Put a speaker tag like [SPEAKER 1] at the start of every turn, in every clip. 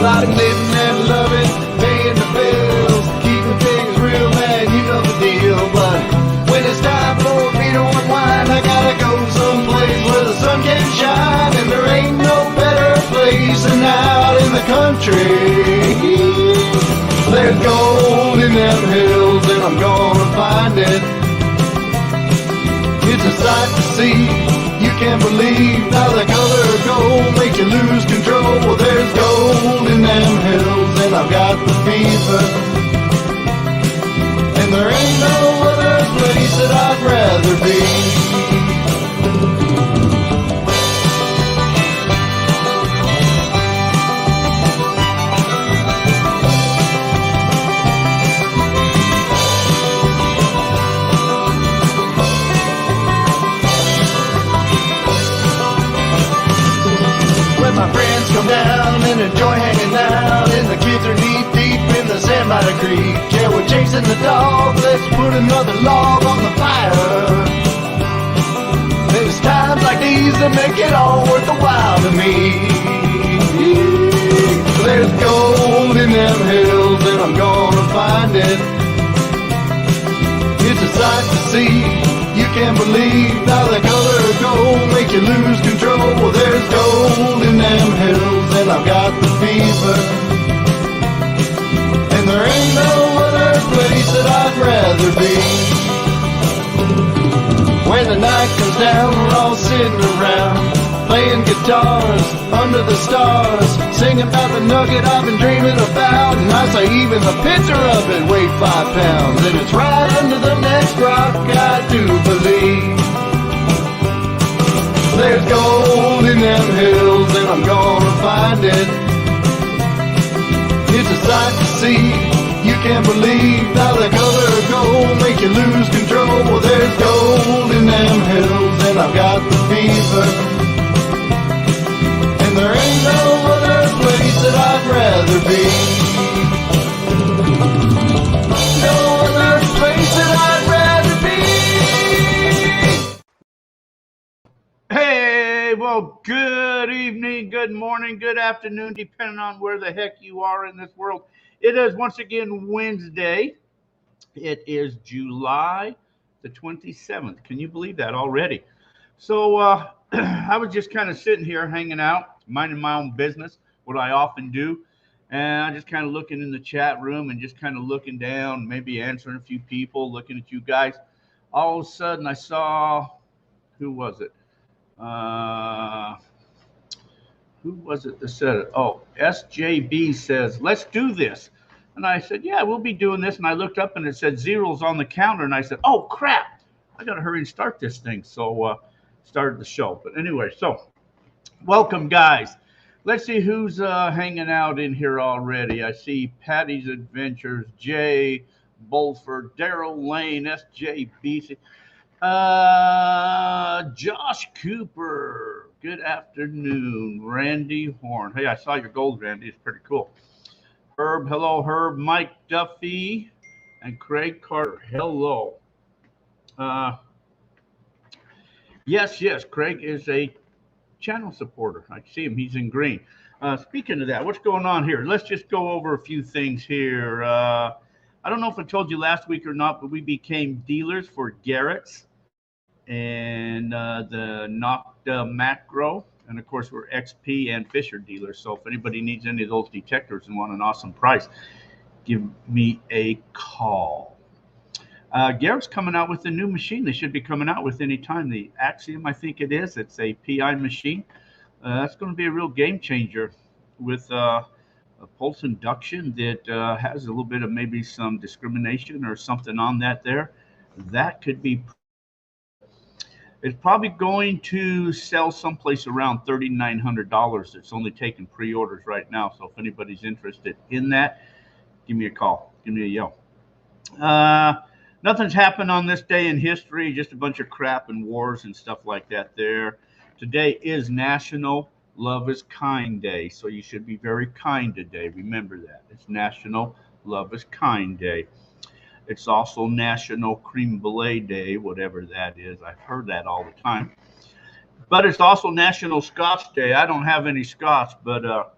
[SPEAKER 1] Like living and loving, paying the bills, keeping things real, man, you know the deal. But when it's time for me to unwind, I gotta go someplace where the sun can shine. And there ain't no better place than out in the country. There's gold in them hills and I'm gonna find it. It's a sight to see. You can't believe how the color of gold makes you lose control. Well, there's gold in them hills and I've got the fever. And there ain't no other place that I'd rather be. My friends come down and enjoy hanging out, and the kids are knee deep in the sand by the creek. Yeah, we're chasing the dog, let's put another log on the fire. There's times like these that make it all worth the while to me. There's gold in them hills and I'm gonna find it. It's a sight to see. You can't believe how the color of gold makes you lose control. Well, there's gold in them hills and I've got the fever. And there ain't no other place that I'd rather be. When the night comes down, we're all sitting around, playing guitars under the stars, singing about the nugget I've been dreaming about. And I say even the picture of it weighed 5 pounds, and it's right under the next rock, I do believe. There's gold in them hills and I'm gonna find it. It's a sight to see. You can't believe how the color of gold makes you lose control. Well, there's gold in them hills and I've got the fever. And there ain't no other place that I'd rather be. No other place that I'd rather be.
[SPEAKER 2] Hey, well, good evening, good morning, good afternoon, depending on where the heck you are in this world. It is once again Wednesday. It is July the 27th. Can you believe that already? So I was just kind of sitting here hanging out, minding my own business, what I often do. And I just kind of looking in the chat room and just kind of looking down, maybe answering a few people, looking at you guys. All of a sudden I saw, who was it? Who was it that said it? Oh, SJB says, let's do this. And I said, yeah, we'll be doing this. And I looked up and it said zeros on the counter. And I said, oh, crap, I got to hurry and start this thing. So started the show. But anyway, so welcome, guys. Let's see who's hanging out in here already. I see Patty's Adventures, Jay Bolford, Daryl Lane, SJB, Josh Cooper. Good afternoon, Randy Horn. Hey, I saw your gold, Randy. It's pretty cool. Herb, hello, Herb. Mike Duffy and Craig Carter. Hello. Yes, Craig is a channel supporter. I see him. He's in green. Speaking of that, what's going on here? Let's just go over a few things here. I don't know if I told you last week or not, but we became dealers for Garrett's and the Nocta Macro. And of course, we're XP and Fisher dealers. So if anybody needs any of those detectors and want an awesome price, give me a call. Garrett's coming out with a new machine. They should be coming out with any time. The Axiom, I think it is. It's a PI machine. That's going to be a real game changer with a pulse induction that has a little bit of maybe some discrimination or something on that there. That could be. It's probably going to sell someplace around $3,900. It's only taking pre-orders right now. So if anybody's interested in that, give me a call. Give me a yell. Nothing's happened on this day in history, just a bunch of crap and wars and stuff like that there. Today is National Love is Kind Day, so you should be very kind today. Remember that. It's National Love is Kind Day. It's also National Creme Brulee Day, whatever that is. I've heard that all the time. But it's also National Scotch Day. I don't have any scotch, but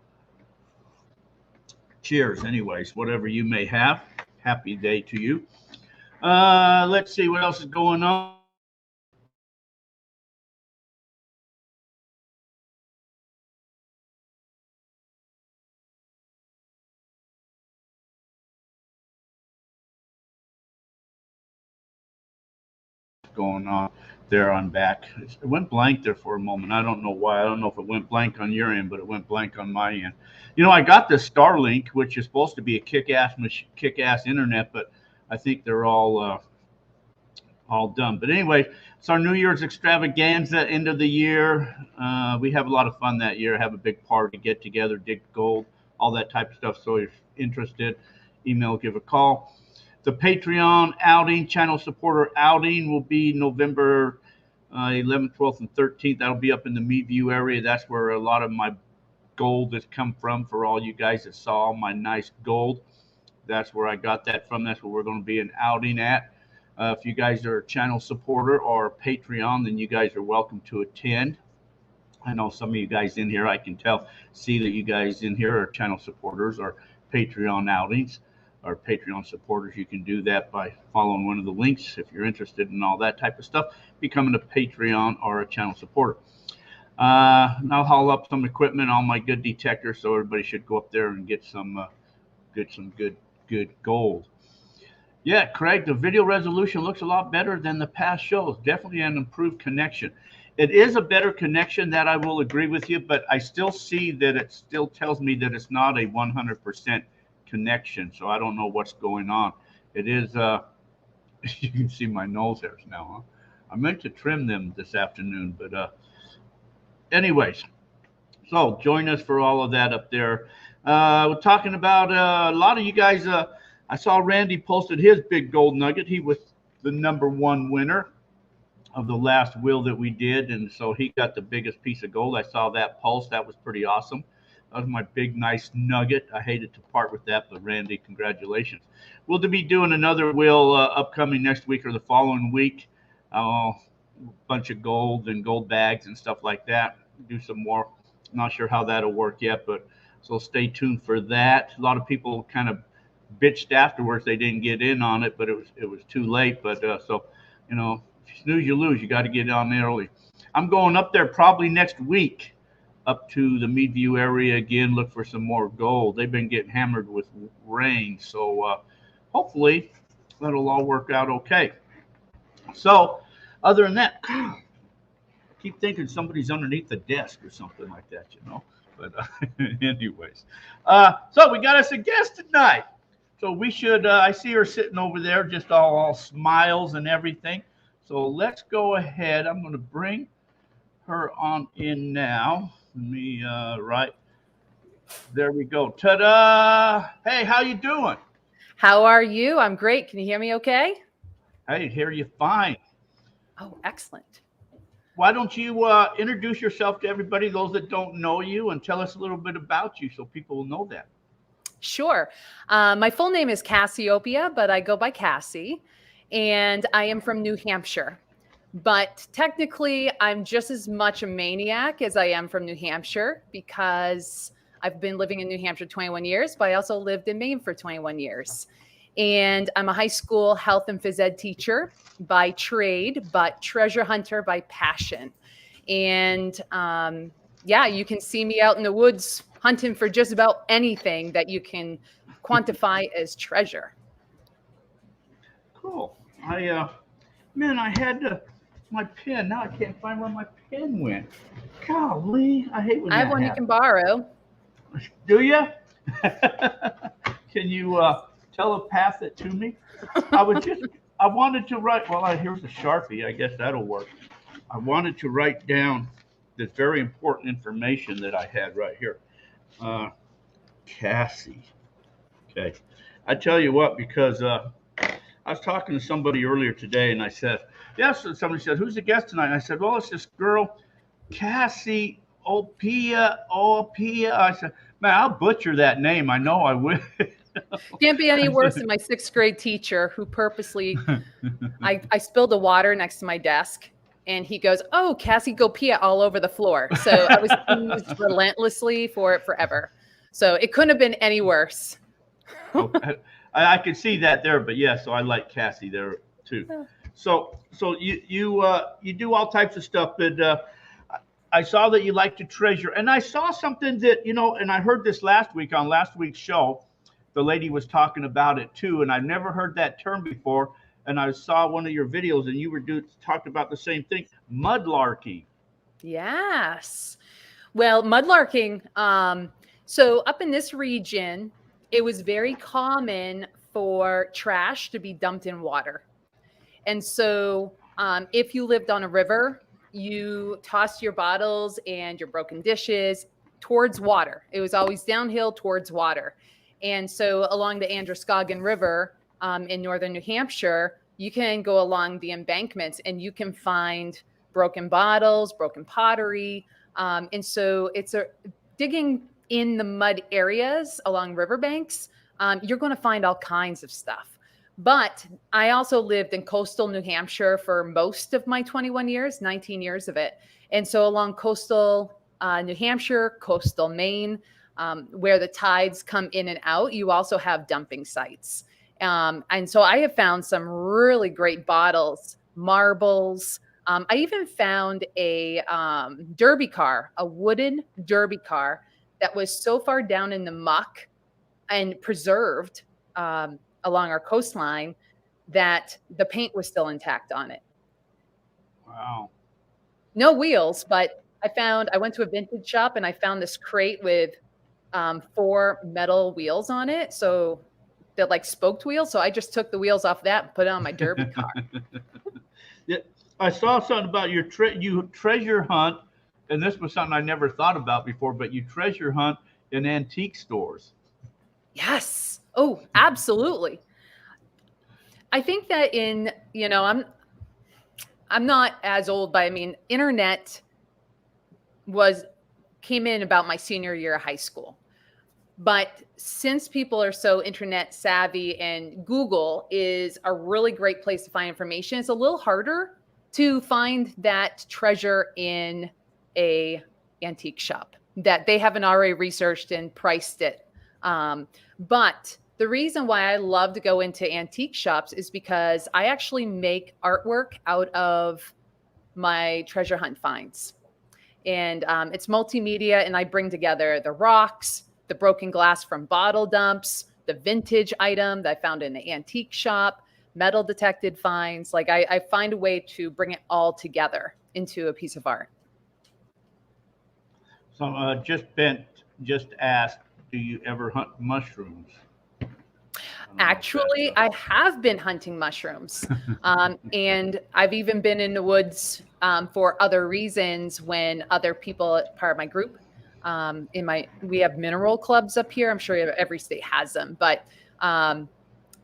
[SPEAKER 2] cheers, anyways, whatever you may have. Happy day to you. Let's see what else is going on. Going on there. I'm back. It went blank there for a moment. I don't know why. I don't know if it went blank on your end, but it went blank on my end. You know, I got this Starlink, which is supposed to be a kick-ass internet, but I think they're all done. But anyway, it's our New Year's extravaganza, end of the year. We have a lot of fun that year. Have a big party, get together, dig gold, all that type of stuff. So if you're interested, email, give a call. The Patreon outing, channel supporter outing, will be November 11th, 12th, and 13th. That'll be up in the Meadview area. That's where a lot of my gold has come from. For all you guys that saw my nice gold, that's where I got that from. That's where we're going to be an outing at. If you guys are a channel supporter or Patreon, then you guys are welcome to attend. I know some of you guys in here, I can see that you guys in here are channel supporters or Patreon outings. Our Patreon supporters, you can do that by following one of the links if you're interested in all that type of stuff, becoming a Patreon or a channel supporter. I'll haul up some equipment, all my good detectors, so everybody should go up there and get some good gold. Yeah, Craig, the video resolution looks a lot better than the past shows. Definitely an improved connection. It is a better connection, that I will agree with you, but I still see that it still tells me that it's not a 100% connection, so I don't know what's going on. It is you can see my nose hairs now, huh? I meant to trim them this afternoon, but anyways, so join us for all of that up there. We're talking about a lot of you guys. I saw Randy posted his big gold nugget. He was the #1 winner of the last wheel that we did, and so he got the biggest piece of gold. I saw that post. That was pretty awesome. That was my big, nice nugget. I hated to part with that, but Randy, congratulations. We'll be doing another wheel upcoming next week or the following week. A bunch of gold and gold bags and stuff like that. Do some more. Not sure how that'll work yet, but so stay tuned for that. A lot of people kind of bitched afterwards they didn't get in on it, but it was too late. But so, you know, if you snooze, you lose. You got to get on there early. I'm going up there probably next week, up to the Meadview area again, look for some more gold. They've been getting hammered with rain, so hopefully that'll all work out okay. So other than that, I keep thinking somebody's underneath the desk or something like that, you know. But anyways, so we got us a guest tonight. So we should, I see her sitting over there, just all smiles and everything. So let's go ahead. I'm going to bring her on in now. Let me right there we go. Ta-da! Hey, how you doing?
[SPEAKER 3] How are you? I'm great. Can you hear me okay?
[SPEAKER 2] I hear you fine.
[SPEAKER 3] Oh, excellent.
[SPEAKER 2] Why don't you introduce yourself to everybody, those that don't know you, and tell us a little bit about you so people will know that.
[SPEAKER 3] Sure. My full name is Cassiopeia, but I go by Cassie, and I am from New Hampshire. But technically, I'm just as much a maniac as I am from New Hampshire, because I've been living in New Hampshire 21 years, but I also lived in Maine for 21 years. And I'm a high school health and phys ed teacher by trade, but treasure hunter by passion. And yeah, you can see me out in the woods hunting for just about anything that you can quantify as treasure.
[SPEAKER 2] Cool. I had my pen. Now I can't find where my pen went. Golly, I hate when
[SPEAKER 3] I have one you can borrow.
[SPEAKER 2] Do you? Can you telepath it to me? I wanted to write. Well, here's a Sharpie. I guess that'll work. I wanted to write down this very important information that I had right here. Cassie. Okay. I tell you what, because I was talking to somebody earlier today, and I said, yes, and somebody said, who's the guest tonight? And I said, well, it's this girl, Cassie Opia. I said, man, I'll butcher that name. I know I will.
[SPEAKER 3] Can't be any worse than my 6th grade teacher who purposely, I spilled the water next to my desk, and he goes, oh, Cassie Gopia all over the floor. So I was teased relentlessly for it forever. So it couldn't have been any worse.
[SPEAKER 2] Okay. I could see that there, but yeah, so I like Cassie there too. So you do all types of stuff, but I saw that you like to treasure, and I saw something that and I heard this last week on last week's show. The lady was talking about it too, and I've never heard that term before. And I saw one of your videos, and you were talked about the same thing, mudlarking.
[SPEAKER 3] Yes. Well, mudlarking. So up in this region, it was very common for trash to be dumped in water. And so if you lived on a river, you tossed your bottles and your broken dishes towards water. It was always downhill towards water. And so along the Androscoggin River in northern New Hampshire, you can go along the embankments and you can find broken bottles, broken pottery. And so it's digging in the mud areas along riverbanks. You're going to find all kinds of stuff. But I also lived in coastal New Hampshire for most of my 21 years, 19 years of it. And so along coastal New Hampshire, coastal Maine, where the tides come in and out, you also have dumping sites. And so I have found some really great bottles, marbles. I even found a derby car, a wooden derby car that was so far down in the muck and preserved along our coastline that the paint was still intact on it.
[SPEAKER 2] Wow.
[SPEAKER 3] No wheels, but I went to a vintage shop and I found this crate with 4 metal wheels on it. So they're like spoked wheels. So I just took the wheels off that and put it on my derby car.
[SPEAKER 2] Yeah, I saw something about you treasure hunt, and this was something I never thought about before, but you treasure hunt in antique stores.
[SPEAKER 3] Yes. Oh, absolutely. I think that I'm not as old, but I mean, internet came in about my senior year of high school. But since people are so internet savvy and Google is a really great place to find information, it's a little harder to find that treasure in a antique shop that they haven't already researched and priced it. But the reason why I love to go into antique shops is because I actually make artwork out of my treasure hunt finds. And it's multimedia, and I bring together the rocks, the broken glass from bottle dumps, the vintage item that I found in the antique shop, metal detected finds. Like I find a way to bring it all together into a piece of art.
[SPEAKER 2] So just asked, do you ever hunt mushrooms?
[SPEAKER 3] Actually, I have been hunting mushrooms. And I've even been in the woods for other reasons when other people, part of my group, we have mineral clubs up here. I'm sure every state has them, but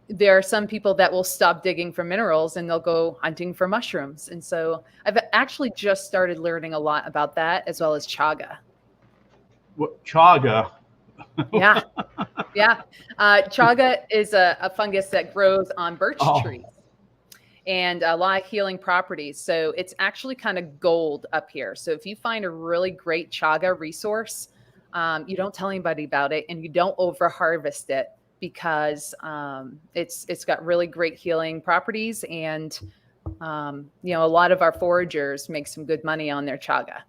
[SPEAKER 3] there are some people that will stop digging for minerals and they'll go hunting for mushrooms. And so I've actually just started learning a lot about that, as well as chaga.
[SPEAKER 2] What, chaga?
[SPEAKER 3] Yeah. Yeah. Chaga is a fungus that grows on birch trees and a lot of healing properties. So it's actually kind of gold up here. So if you find a really great chaga resource, you don't tell anybody about it and you don't over harvest it because it's got really great healing properties. And, a lot of our foragers make some good money on their chaga.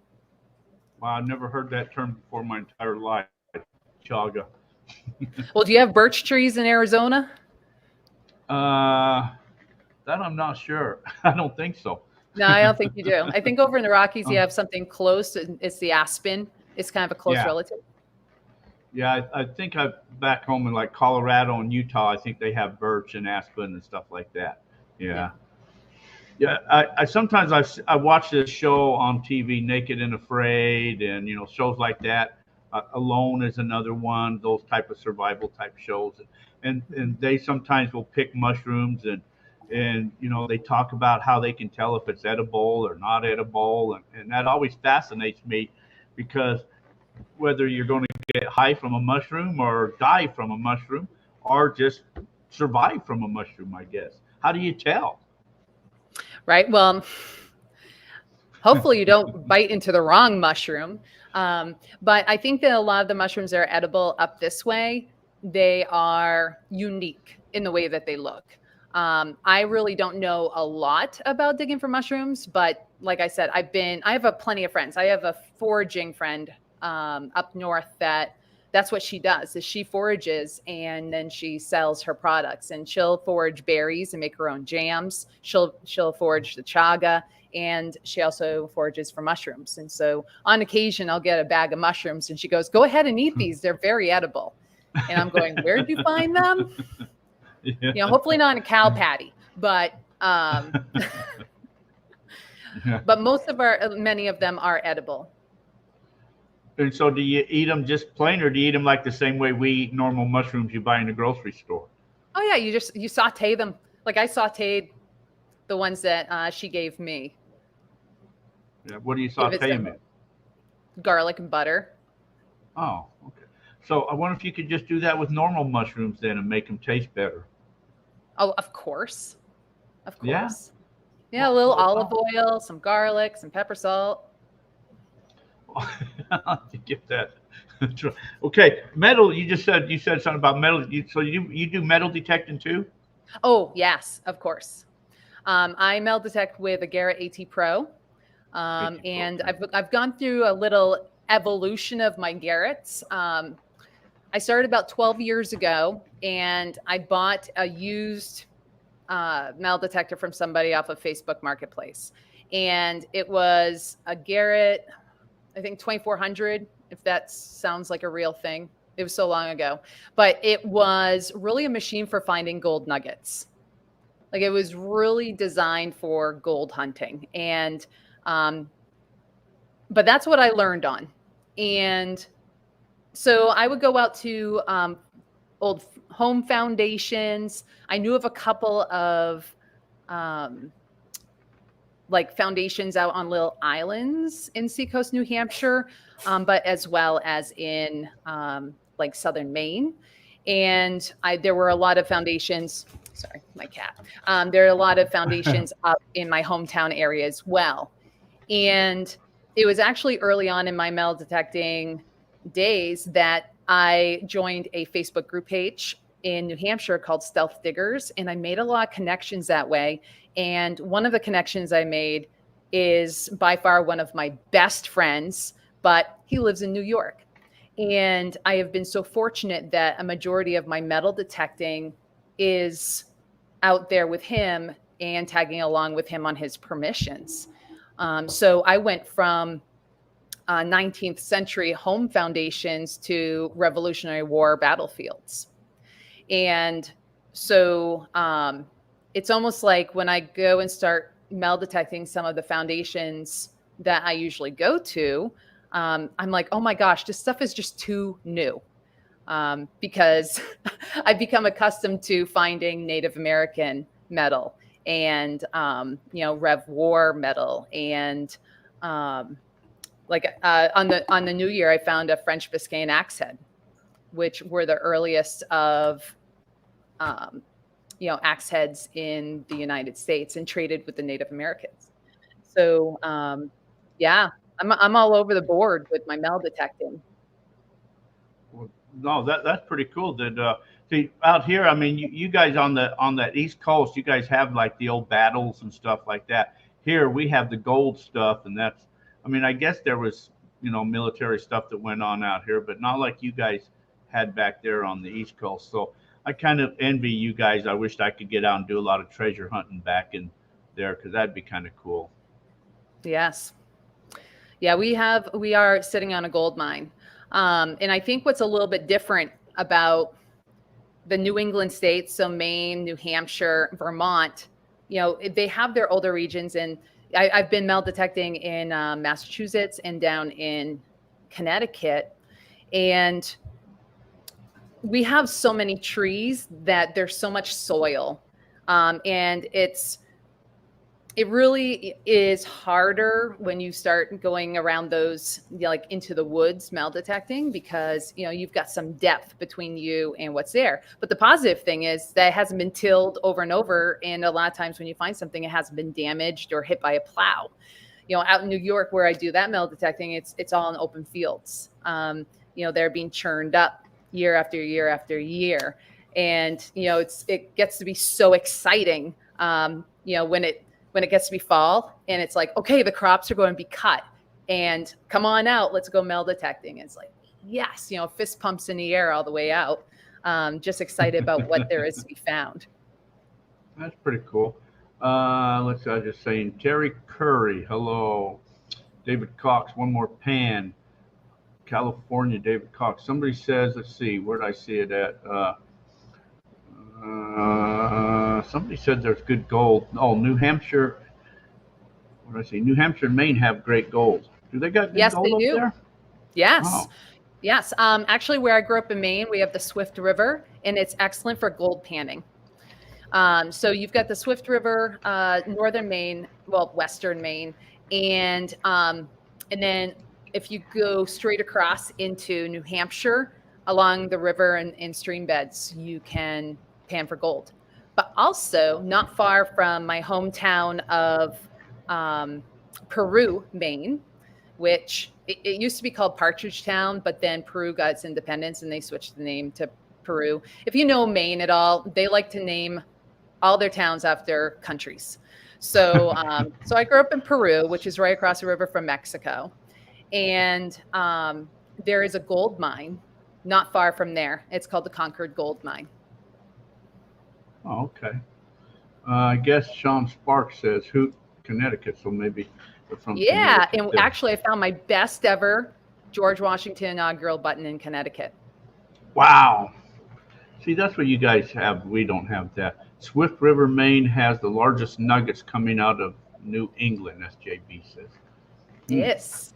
[SPEAKER 2] Wow, I've never heard that term before my entire life. Chaga.
[SPEAKER 3] Well, do you have birch trees in Arizona?
[SPEAKER 2] That I'm not sure. I don't think so.
[SPEAKER 3] No, I don't think you do. I think over in the Rockies, you have something close. It's the aspen. It's kind of a close relative.
[SPEAKER 2] Yeah, I think back home in like Colorado and Utah, I think they have birch and aspen and stuff like that. Yeah. I sometimes I watch this show on TV, Naked and Afraid, and shows like that. Alone is another one. Those type of survival type shows, and they sometimes will pick mushrooms and they talk about how they can tell if it's edible or not edible, and that always fascinates me because whether you're going to get high from a mushroom or die from a mushroom or just survive from a mushroom, I guess. How do you tell?
[SPEAKER 3] Right. Well, Hopefully you don't bite into the wrong mushroom. But I think that a lot of the mushrooms that are edible up this way, they are unique in the way that they look. I really don't know a lot about digging for mushrooms, but like I said, I have plenty of friends. I have a foraging friend up north that's what she does is she forages and then she sells her products, and she'll forage berries and make her own jams. She'll forage the chaga, and she also forages for mushrooms. And so on occasion I'll get a bag of mushrooms and she goes, "Go ahead and eat these. They're very edible." And I'm going, "Where'd you find them?"
[SPEAKER 2] Yeah.
[SPEAKER 3] Hopefully not in a cow patty, but
[SPEAKER 2] Yeah.
[SPEAKER 3] but many of them are edible.
[SPEAKER 2] And so do you eat them just plain, or do you eat them like the same way we eat normal mushrooms you buy in the grocery store?
[SPEAKER 3] Oh yeah, you saute them. Like I sauteed the ones that she gave me.
[SPEAKER 2] Yeah. What do you
[SPEAKER 3] If
[SPEAKER 2] saute
[SPEAKER 3] it's
[SPEAKER 2] them in?
[SPEAKER 3] garlic and butter.
[SPEAKER 2] Oh, okay. So I wonder if you could just do that with normal mushrooms then and make them taste better.
[SPEAKER 3] Oh, of course. Of
[SPEAKER 2] Yeah.
[SPEAKER 3] course. Yeah, a little
[SPEAKER 2] Well,
[SPEAKER 3] olive oil, some garlic, some pepper salt.
[SPEAKER 2] to get that. Okay, metal. You said something about metal. So you do metal detecting too?
[SPEAKER 3] Oh, yes, of course. I metal detect with a Garrett AT Pro.
[SPEAKER 2] AT Pro,
[SPEAKER 3] And
[SPEAKER 2] okay.
[SPEAKER 3] I've gone through a little evolution of my Garretts. I started about 12 years ago, and I bought a used metal detector from somebody off of Facebook Marketplace. And it was a Garrett, I think 2400, if that sounds like a real thing. It was so long ago, but it was really a machine for finding gold nuggets. Like it was really designed for gold hunting. And, but that's what I learned on. And so I would go out to old home foundations. I knew of a couple of like foundations out on little islands in Seacoast, New Hampshire, but as well as in like southern Maine. And there were a lot of foundations. Sorry, my cat. There are a lot of foundations up in my hometown area as well. And it was actually early on in my metal detecting days that I joined a Facebook group page in New Hampshire called Stealth Diggers, and I made a lot of connections that way. And one of the connections I made is by far one of my best friends, but he lives in New York. And I have been so fortunate that a majority of my metal detecting is out there with him and tagging along with him on his permissions. So I went from 19th century home foundations to Revolutionary War battlefields. And so it's almost like when I go and start metal detecting some of the foundations that I usually go to, I'm like, oh my gosh, this stuff is just too new. Because I've become accustomed to finding Native American metal and, Rev War metal. And on the New Year, I found a French Biscayan axe head, which were the earliest of axe heads in the United States and traded with the Native Americans. So, yeah, I'm all over the board with my metal detecting.
[SPEAKER 2] Well, no, that's pretty cool. That see out here, I mean, you guys on that East Coast, you guys have like the old battles and stuff like that. Here we have the gold stuff, and that's, I mean, I guess there was military stuff that went on out here, but not like you guys had back there on the East Coast. So I kind of envy you guys. I wished I could get out and do a lot of treasure hunting back in there because that'd be kind of cool.
[SPEAKER 3] Yes. Yeah, we are sitting on a gold mine. And I think what's a little bit different about the New England states, so Maine, New Hampshire, Vermont, they have their older regions. And I've been metal detecting in Massachusetts and down in Connecticut. And we have so many trees that there's so much soil. And it really is harder when you start going around those, like into the woods metal detecting, because you've got some depth between you and what's there. But the positive thing is that it hasn't been tilled over and over, and a lot of times when you find something, it hasn't been damaged or hit by a plow. out in New York where I do that metal detecting, it's all in open fields. They're being churned up year after year after year. And, it gets to be so exciting, when it gets to be fall and it's like, okay, the crops are going to be cut and come on out, let's go metal detecting. It's like, yes, fist pumps in the air all the way out. Just excited about what there is to be found.
[SPEAKER 2] That's pretty cool. Let's see, I was just saying, Terry Curry, hello. David Cox, one more pan. California, David Cox. Somebody says, let's see, where did I see it at? Somebody said there's good gold. Oh, New Hampshire. What did I see? New Hampshire and Maine have great gold. Do they got good
[SPEAKER 3] Yes,
[SPEAKER 2] gold
[SPEAKER 3] they
[SPEAKER 2] up
[SPEAKER 3] do.
[SPEAKER 2] there?
[SPEAKER 3] Yes.
[SPEAKER 2] Oh.
[SPEAKER 3] Yes. Actually, where I grew up in Maine, we have the Swift River, and it's excellent for gold panning. So you've got the Swift River, northern Maine, well, western Maine, and then if you go straight across into New Hampshire along the river and stream beds, you can pan for gold. But also not far from my hometown of Peru, Maine, which it used to be called Partridge Town, but then Peru got its independence and they switched the name to Peru. If you know Maine at all, they like to name all their towns after countries. So I grew up in Peru, which is right across the river from Mexico. And there is a gold mine not far from there. It's called the Concord Gold Mine.
[SPEAKER 2] Oh, okay. I guess Sean Sparks says Hoot, Connecticut, so maybe they're from
[SPEAKER 3] Yeah,
[SPEAKER 2] Connecticut
[SPEAKER 3] and
[SPEAKER 2] there.
[SPEAKER 3] actually I found my best ever George Washington inaugural button in Connecticut.
[SPEAKER 2] Wow. See, that's what you guys have. We don't have that. Swift River, Maine has the largest nuggets coming out of New England, SJB says.
[SPEAKER 3] Yes.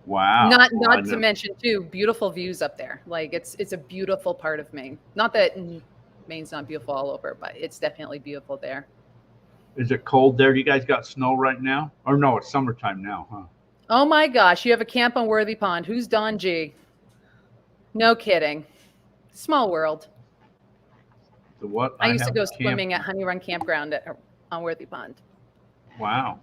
[SPEAKER 2] Wow.
[SPEAKER 3] Not
[SPEAKER 2] Well,
[SPEAKER 3] to mention too, beautiful views up there. Like it's a beautiful part of Maine. Not that Maine's not beautiful all over, but it's definitely beautiful there.
[SPEAKER 2] Is it cold there? You guys got snow right now? Or no, it's summertime now, huh?
[SPEAKER 3] Oh my gosh, you have a camp on Worthy Pond. Who's Don G? No kidding. Small world.
[SPEAKER 2] The what?
[SPEAKER 3] I used to
[SPEAKER 2] have
[SPEAKER 3] go
[SPEAKER 2] a camp-
[SPEAKER 3] swimming at Honey Run Campground on Worthy Pond.
[SPEAKER 2] Wow.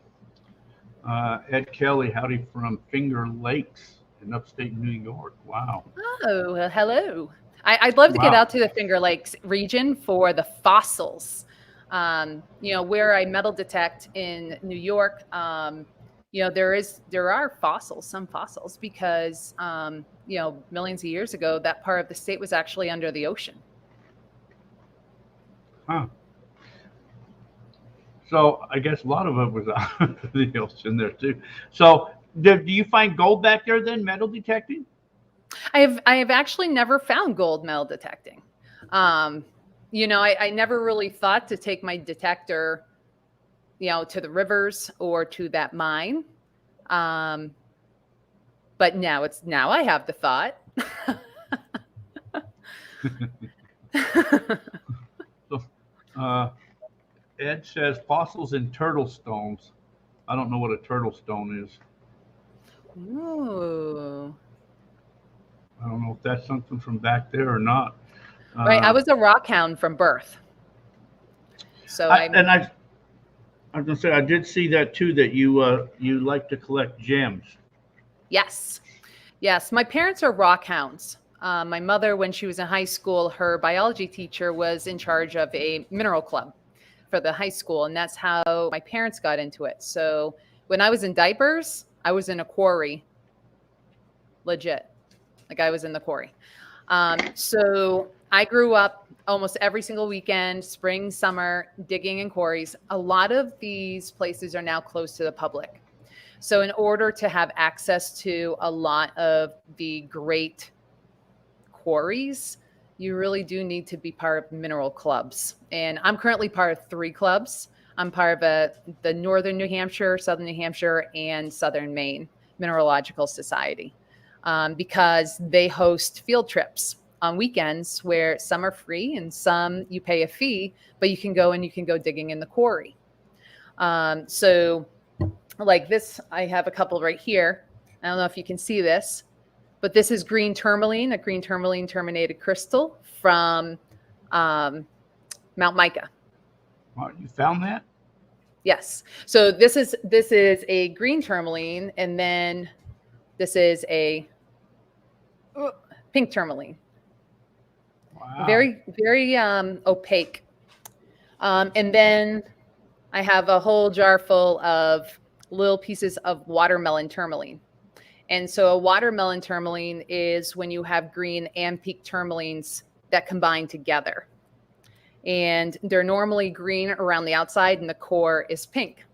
[SPEAKER 2] Ed Kelly, howdy from Finger Lakes in upstate New York. Wow.
[SPEAKER 3] Oh, well, hello. I'd love to get
[SPEAKER 2] Wow.
[SPEAKER 3] out to the Finger Lakes region for the fossils. Where I metal detect in New York, there are fossils, some fossils, because millions of years ago, that part of the state was actually under the ocean.
[SPEAKER 2] Huh. So I guess a lot of it was out of the ocean there too. So do you find gold back there then, metal detecting?
[SPEAKER 3] I have actually never found gold metal detecting. I never really thought to take my detector, to the rivers or to that mine. But now I have the thought.
[SPEAKER 2] Ed says fossils in turtle stones. I don't know what a turtle stone is.
[SPEAKER 3] Ooh.
[SPEAKER 2] I don't know if that's something from back there or not.
[SPEAKER 3] Right, I was a rock hound from birth. So
[SPEAKER 2] I was gonna say I did see that too. That you like to collect gems.
[SPEAKER 3] Yes. My parents are rock hounds. My mother, when she was in high school, her biology teacher was in charge of a mineral club for the high school, and that's how my parents got into it. So when I was in diapers, I was in a quarry. Legit, like I was in the quarry. So I grew up almost every single weekend, spring, summer, digging in quarries. A lot of these places are now closed to the public. So in order to have access to a lot of the great quarries, you really do need to be part of mineral clubs. And I'm currently part of 3 clubs. I'm part of the Northern New Hampshire, Southern New Hampshire, and Southern Maine Mineralogical Society, because they host field trips on weekends where some are free and some you pay a fee, but you can go digging in the quarry. So like this, I have a couple right here. I don't know if you can see this, but this is green tourmaline, a green tourmaline terminated crystal from Mount Micah.
[SPEAKER 2] Wow, you found that?
[SPEAKER 3] Yes. So this is a green tourmaline, and then this is a pink tourmaline.
[SPEAKER 2] Wow.
[SPEAKER 3] Very opaque. And then I have a whole jar full of little pieces of watermelon tourmaline. And so a watermelon tourmaline is when you have green and pink tourmalines that combine together. And they're normally green around the outside, and the core is pink.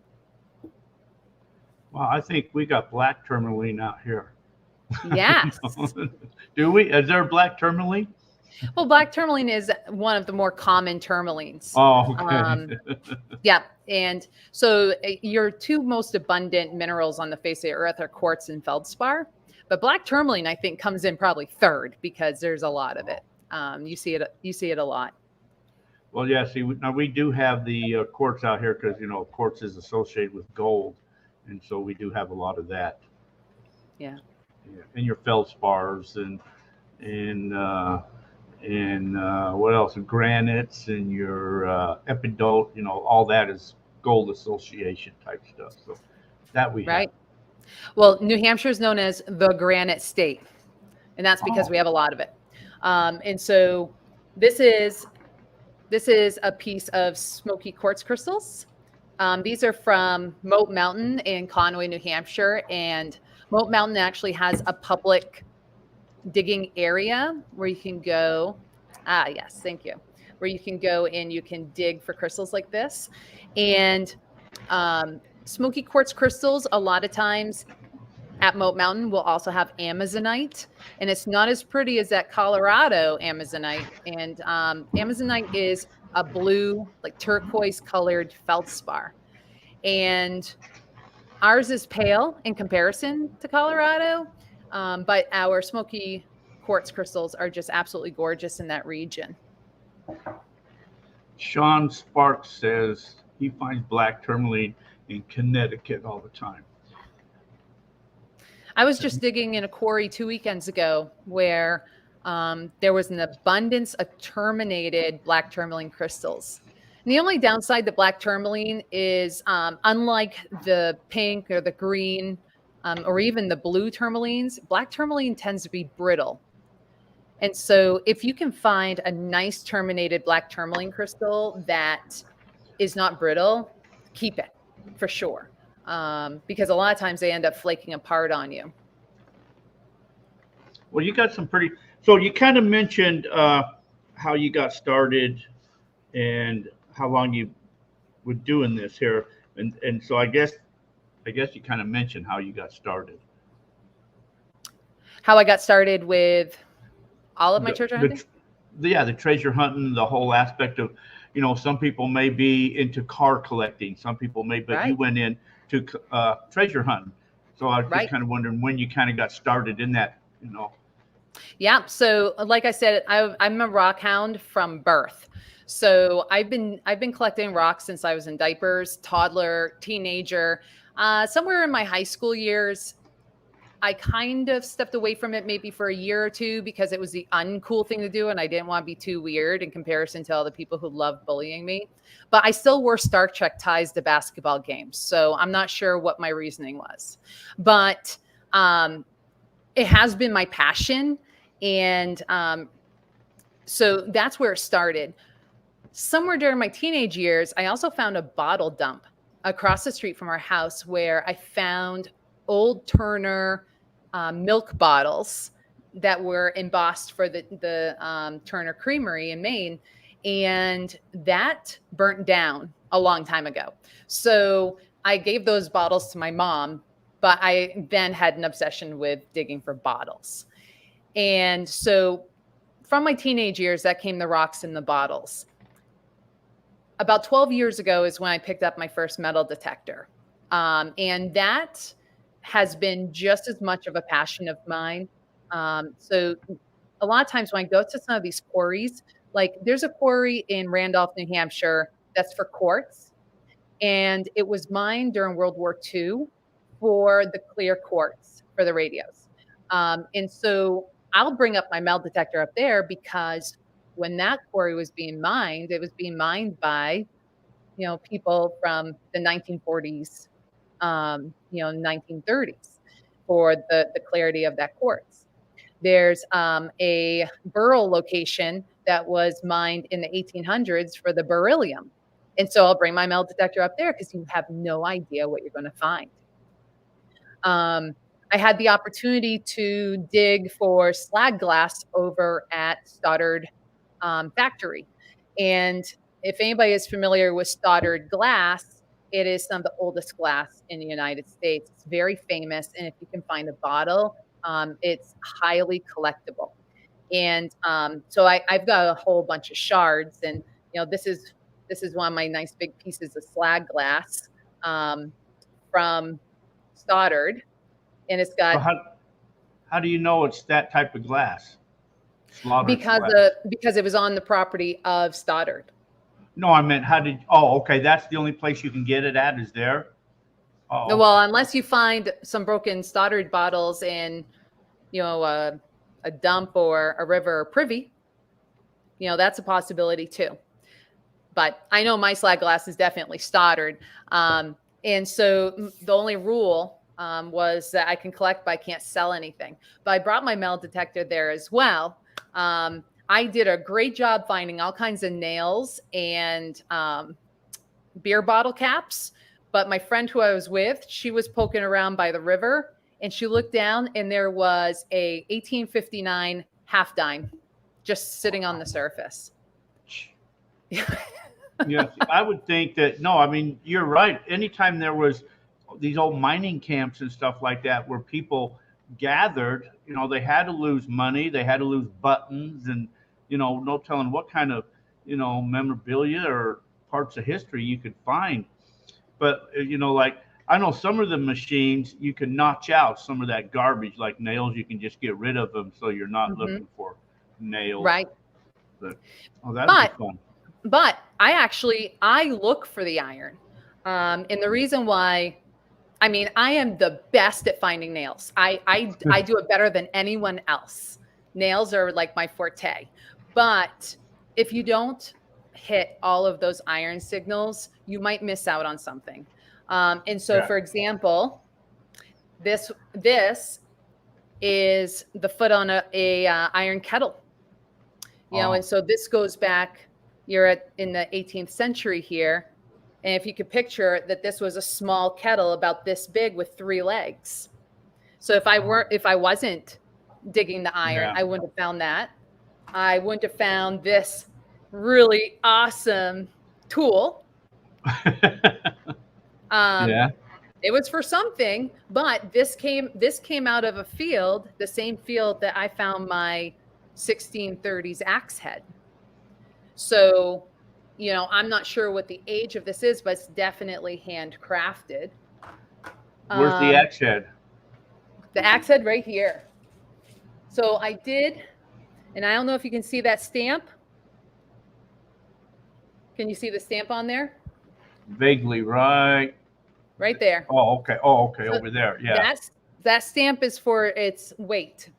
[SPEAKER 2] Wow, I think we got black tourmaline out here.
[SPEAKER 3] Yes.
[SPEAKER 2] Do we? Is there black tourmaline?
[SPEAKER 3] Well, black tourmaline is one of the more common tourmalines.
[SPEAKER 2] Oh, okay.
[SPEAKER 3] Yeah. And so your two most abundant minerals on the face of the earth are quartz and feldspar. But black tourmaline, I think, comes in probably third because there's a lot of it. You see it a lot.
[SPEAKER 2] Well, yeah. See, now we do have the quartz out here because quartz is associated with gold, and so we do have a lot of that.
[SPEAKER 3] Yeah.
[SPEAKER 2] Yeah. And your feldspars and what else? Granites and your epidote. All that is gold association type stuff. So that we have.
[SPEAKER 3] Right. Well, New Hampshire is known as the granite state, and that's because
[SPEAKER 2] Oh.
[SPEAKER 3] we have a lot of it. And so this is a piece of smoky quartz crystals. These are from Moat Mountain in Conway, New Hampshire, and Moat Mountain actually has a public digging area where you can go. Yes, thank you. Where you can go and you can dig for crystals like this. And smoky quartz crystals, a lot of times at Moat Mountain, will also have Amazonite, and it's not as pretty as that Colorado Amazonite. And Amazonite is a blue, like turquoise colored feldspar. And ours is pale in comparison to Colorado, but our smoky quartz crystals are just absolutely gorgeous in that region.
[SPEAKER 2] Sean Sparks says he finds black tourmaline in Connecticut all the time.
[SPEAKER 3] I was just digging in a quarry 2 weekends ago where there was an abundance of terminated black tourmaline crystals. And the only downside to black tourmaline is unlike the pink or the green or even the blue tourmalines, black tourmaline tends to be brittle. And so if you can find a nice terminated black tourmaline crystal that is not brittle, keep it for sure. Because a lot of times they end up flaking apart on you.
[SPEAKER 2] Well, you got some pretty. So you kind of mentioned how you got started and how long you were doing this here, and so I guess you kind of mentioned how you got started.
[SPEAKER 3] How I got started with all of my treasure hunting?
[SPEAKER 2] The treasure hunting, the whole aspect of, some people may be into car collecting, some people may, but you went into treasure hunting. So I was just kind of wondering when you kind of got started in that,
[SPEAKER 3] Yeah. So like I said, I'm a rock hound from birth. So I've been collecting rocks since I was in diapers, toddler, teenager. Somewhere in my high school years, I kind of stepped away from it maybe for a year or two because it was the uncool thing to do. And I didn't want to be too weird in comparison to all the people who loved bullying me. But I still wore Star Trek ties to basketball games. So I'm not sure what my reasoning was. But it has been my passion. And so that's where it started. Somewhere during my teenage years, I also found a bottle dump across the street from our house where I found old Turner milk bottles that were embossed for the Turner Creamery in Maine. And that burnt down a long time ago. So I gave those bottles to my mom, but I then had an obsession with digging for bottles. And so from my teenage years, that came the rocks in the bottles. About 12 years ago is when I picked up my first metal detector. And that has been just as much of a passion of mine. So a lot of times when I go to some of these quarries, like there's a quarry in Randolph, New Hampshire, that's for quartz. And it was mined during World War II for the clear quartz for the radios. And so I'll bring up my metal detector up there because when that quarry was being mined, it was being mined by people from the 1940s, 1930s for the clarity of that quartz. There's a Burl location that was mined in the 1800s for the beryllium. And so I'll bring my metal detector up there because you have no idea what you're going to find. I had the opportunity to dig for slag glass over at Stoddard factory. And if anybody is familiar with Stoddard glass, it is some of the oldest glass in the United States. It's very famous. And if you can find a bottle, it's highly collectible. And so I've got a whole bunch of shards. And, this is one of my nice big pieces of slag glass from Stoddard. And it's got
[SPEAKER 2] How do you know it's that type of glass?
[SPEAKER 3] because it was on the property of Stoddard.
[SPEAKER 2] No, I meant okay, that's the only place you can get it at is there? Oh.
[SPEAKER 3] Well, unless you find some broken Stoddard bottles in, a dump or a river or privy, that's a possibility too. But I know my slag glass is definitely Stoddard. And so the only rule was that I can collect, but I can't sell anything. But I brought my metal detector there as well. I did a great job finding all kinds of nails and beer bottle caps. But my friend who I was with, she was poking around by the river, and she looked down, and there was a 1859 half dime just sitting on the surface.
[SPEAKER 2] Yes, I would think that. No, I mean, you're right. Anytime there was these old mining camps and stuff like that where people gathered, they had to lose money, they had to lose buttons, and no telling what kind of memorabilia or parts of history you could find. But like I know some of the machines you can notch out some of that garbage, like nails. You can just get rid of them, so you're not looking for nails.
[SPEAKER 3] Right.
[SPEAKER 2] But that'd be fun.
[SPEAKER 3] But I look for the iron, and the reason why. I mean, I am the best at finding nails. I do it better than anyone else. Nails are like my forte. But if you don't hit all of those iron signals, you might miss out on something. And so, for example, this is the foot on a iron kettle. And so this goes back. You're in the 18th century here. And if you could picture that this was a small kettle about this big with 3 legs. So if I wasn't digging the iron, I wouldn't have found that. I wouldn't have found this really awesome tool. It was for something, but this came out of a field, the same field that I found my 1630s axe head. So I'm not sure what the age of this is, but it's definitely handcrafted.
[SPEAKER 2] Where's the axe head?
[SPEAKER 3] The axe head right here. So I did, and I don't know if you can see that stamp. Can you see the stamp on there?
[SPEAKER 2] Vaguely, right.
[SPEAKER 3] Right there.
[SPEAKER 2] Oh, okay. So over there. Yeah.
[SPEAKER 3] That stamp is for its weight.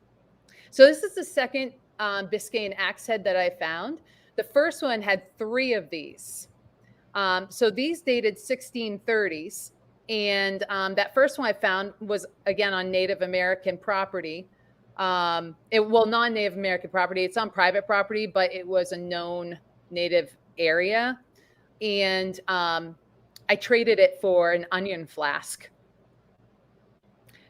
[SPEAKER 3] So this is the second Biscayne axe head that I found. The first one had 3 of these. So these dated 1630s. And that first one I found was, again, on Native American property. Non-Native American property. It's on private property, but it was a known Native area. And I traded it for an onion flask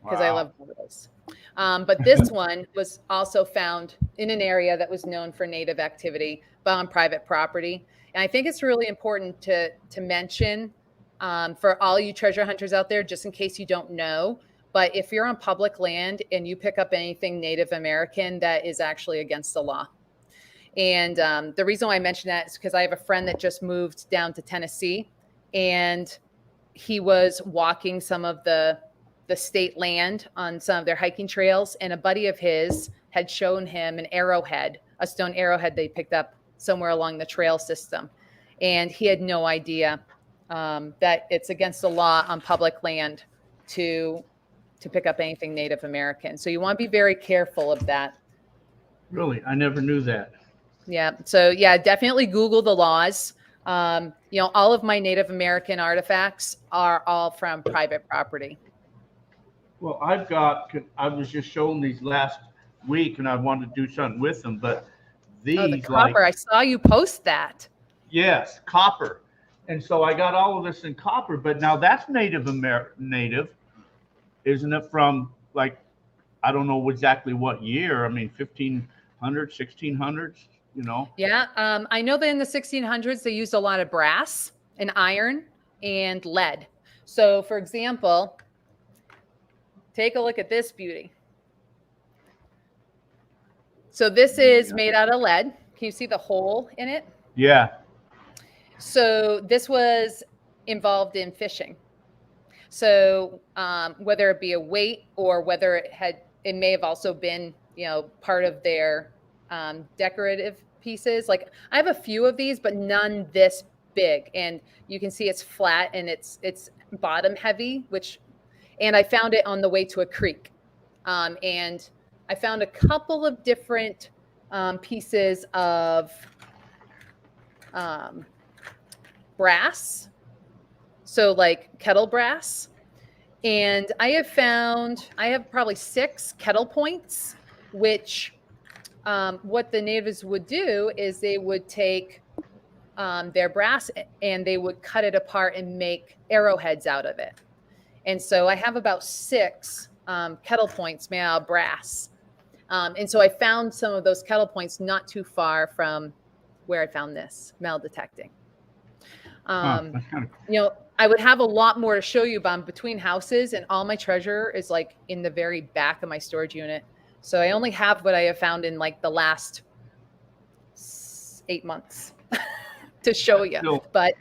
[SPEAKER 3] because I love those. But this one was also found in an area that was known for Native activity, but on private property. And I think it's really important to mention for all you treasure hunters out there, just in case you don't know, but if you're on public land and you pick up anything Native American, that is actually against the law. And the reason why I mention that is because I have a friend that just moved down to Tennessee, and he was walking some of the state land on some of their hiking trails, and a buddy of his had shown him an arrowhead, a stone arrowhead they picked up somewhere along the trail system. And he had no idea that it's against the law on public land to pick up anything Native American. So you want to be very careful of that.
[SPEAKER 2] Really? I never knew that.
[SPEAKER 3] Yeah. So yeah, definitely Google the laws. All of my Native American artifacts are all from private property.
[SPEAKER 2] Well, I was just showing these last week and I wanted to do something with them, but
[SPEAKER 3] Oh, the
[SPEAKER 2] these
[SPEAKER 3] copper. I saw you post that.
[SPEAKER 2] yes, copper. And so I got all of this in copper, but now that's native, isn't it? From like, I don't know exactly what year. I mean, 1500s, 1600s, you know?
[SPEAKER 3] Yeah. I know that in the 1600s, they used a lot of brass and iron and lead. So, for example, take a look at this beauty. So this is made out of lead. Can you see the hole in it?
[SPEAKER 2] Yeah.
[SPEAKER 3] So this was involved in fishing. So whether it be a weight or whether it may have also been, part of their decorative pieces. Like I have a few of these, but none this big. And you can see it's flat and it's bottom heavy, and I found it on the way to a creek. And I found a couple of different pieces of brass. So like kettle brass. And I have probably 6 kettle points, which what the natives would do is they would take their brass and they would cut it apart and make arrowheads out of it. And so I have about 6 kettle points made out of brass. And so I found some of those kettle points not too far from where I found this metal detecting.
[SPEAKER 2] That's kind of cool.
[SPEAKER 3] I would have a lot more to show you, but I'm between houses and all my treasure is like in the very back of my storage unit. So I only have what I have found in like the last 8 months to show you.
[SPEAKER 2] Still-
[SPEAKER 3] But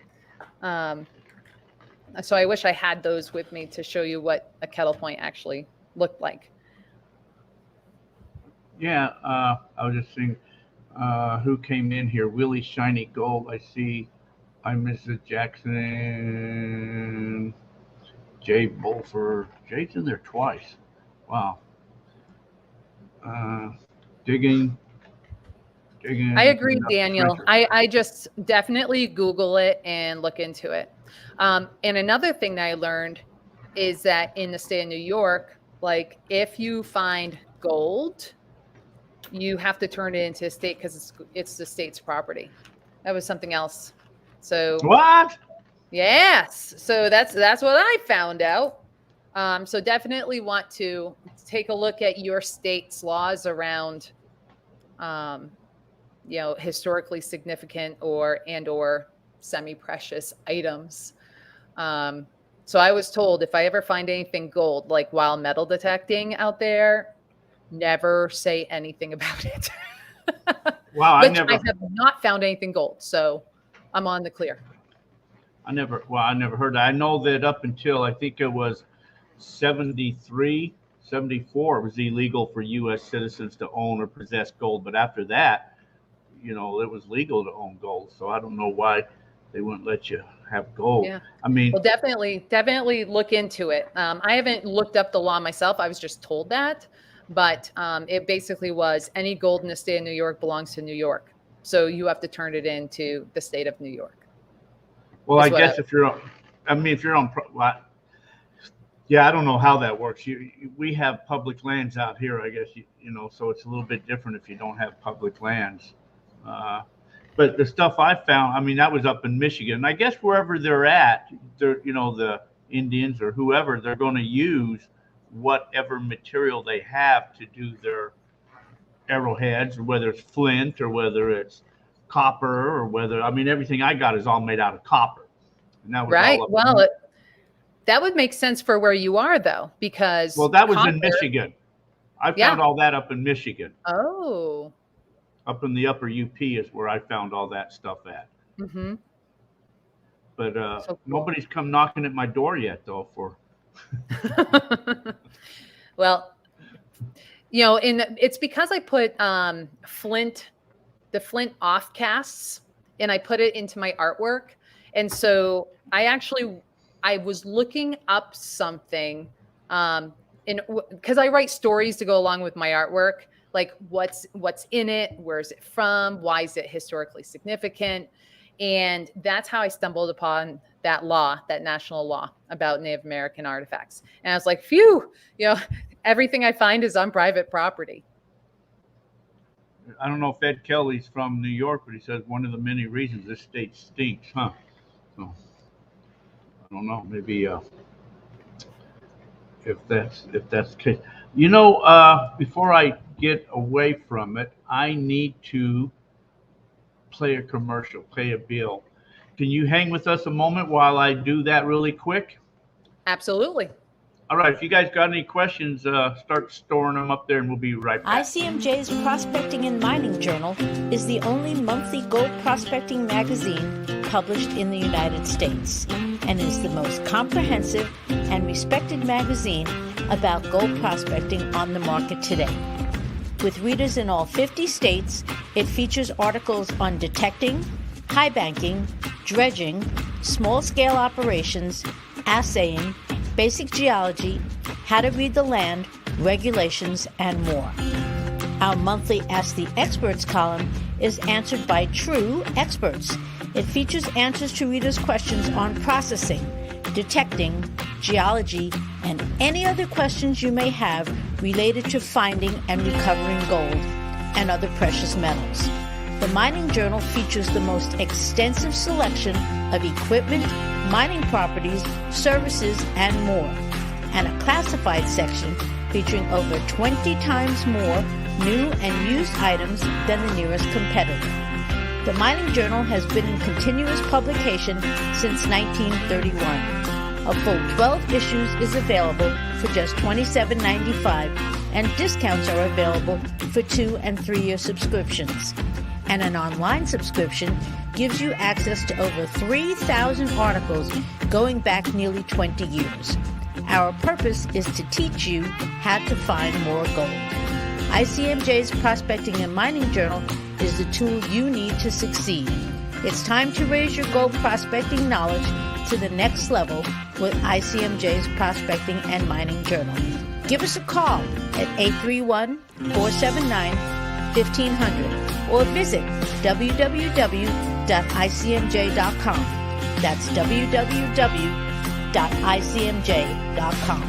[SPEAKER 3] so I wish I had those with me to show you what a kettle point actually looked like.
[SPEAKER 2] Yeah, I was just seeing who came in here. Willie Shiny Gold. I see. I'm Mrs. Jackson. Jay Bolford. Jay's in there twice. Wow. Digging.
[SPEAKER 3] I agree,
[SPEAKER 2] enough
[SPEAKER 3] Daniel.
[SPEAKER 2] treasure.
[SPEAKER 3] I just definitely Google it and look into it. And another thing that I learned is that in the state of New York, like if you find gold, you have to turn it into a state because it's the state's property. That was something else. So
[SPEAKER 2] What?
[SPEAKER 3] yes, so that's what I found out. So definitely want to take a look at your state's laws around, historically significant or semi-precious items. So I was told if I ever find anything gold, like while metal detecting out there, never say anything about it.
[SPEAKER 2] Wow,
[SPEAKER 3] I have not found anything gold, so I'm on the clear.
[SPEAKER 2] I never heard that. I know that up until I think it was 73, 74, it was illegal for U.S. citizens to own or possess gold. But after that, it was legal to own gold. So I don't know why they wouldn't let you have gold.
[SPEAKER 3] Yeah.
[SPEAKER 2] I mean,
[SPEAKER 3] Well, definitely look into it. I haven't looked up the law myself. I was just told that. But it basically was any gold in the state of New York belongs to New York. So you have to turn it into the state of New York.
[SPEAKER 2] well, I guess if you're on, yeah, I don't know how that works. We have public lands out here, I guess, so it's a little bit different if you don't have public lands. But the stuff I found, I mean, that was up in Michigan. And I guess wherever they're at, the Indians or whoever, they're going to use whatever material they have to do their arrowheads, or whether it's flint or whether it's copper or everything I got is all made out of copper. And that was
[SPEAKER 3] Right.
[SPEAKER 2] all up
[SPEAKER 3] Well, that would make sense for where you are, though, because
[SPEAKER 2] that was
[SPEAKER 3] copper,
[SPEAKER 2] in Michigan. I found all that up in Michigan.
[SPEAKER 3] Oh.
[SPEAKER 2] Up in the upper UP is where I found all that stuff at.
[SPEAKER 3] Mm-hmm.
[SPEAKER 2] But
[SPEAKER 3] So cool.
[SPEAKER 2] Nobody's come knocking at my door yet, though.
[SPEAKER 3] Well, it's because I put the flint off casts, and I put it into my artwork. And so I was looking up something, because I write stories to go along with my artwork, like what's in it, where is it from, why is it historically significant, And that's how I stumbled upon that law, that national law about Native American artifacts. And I was like, phew, everything I find is on private property.
[SPEAKER 2] I don't know if Ed Kelly's from New York, but he says one of the many reasons this state stinks, huh? So I don't know. Maybe if that's the case. Before I get away from it, I need to play a commercial, pay a bill. Can you hang with us a moment while I do that really quick?
[SPEAKER 3] Absolutely.
[SPEAKER 2] All right. If you guys got any questions, start storing them up there and we'll be right back.
[SPEAKER 4] ICMJ's Prospecting and Mining Journal is the only monthly gold prospecting magazine published in the United States and is the most comprehensive and respected magazine about gold prospecting on the market today. With readers in all 50 states, it features articles on detecting, high banking, dredging, small-scale operations, assaying, basic geology, how to read the land, regulations, and more. Our monthly Ask the Experts column is answered by true experts. It features answers to readers' questions on processing, detecting, geology, and any other questions you may have related to finding and recovering gold and other precious metals. The Mining Journal features the most extensive selection of equipment, mining properties, services, and more, and a classified section featuring over 20 times more new and used items than the nearest competitor. The Mining Journal has been in continuous publication since 1931. A full 12 issues is available for just $27.95, and discounts are available for 2- and 3-year subscriptions. And an online subscription gives you access to over 3,000 articles going back nearly 20 years. Our purpose is to teach you how to find more gold. ICMJ's Prospecting and Mining Journal is the tool you need to succeed. It's time to raise your gold prospecting knowledge to the next level with ICMJ's Prospecting and Mining Journal. Give us a call at 831-479-1500 or visit www.icmj.com. That's www.icmj.com.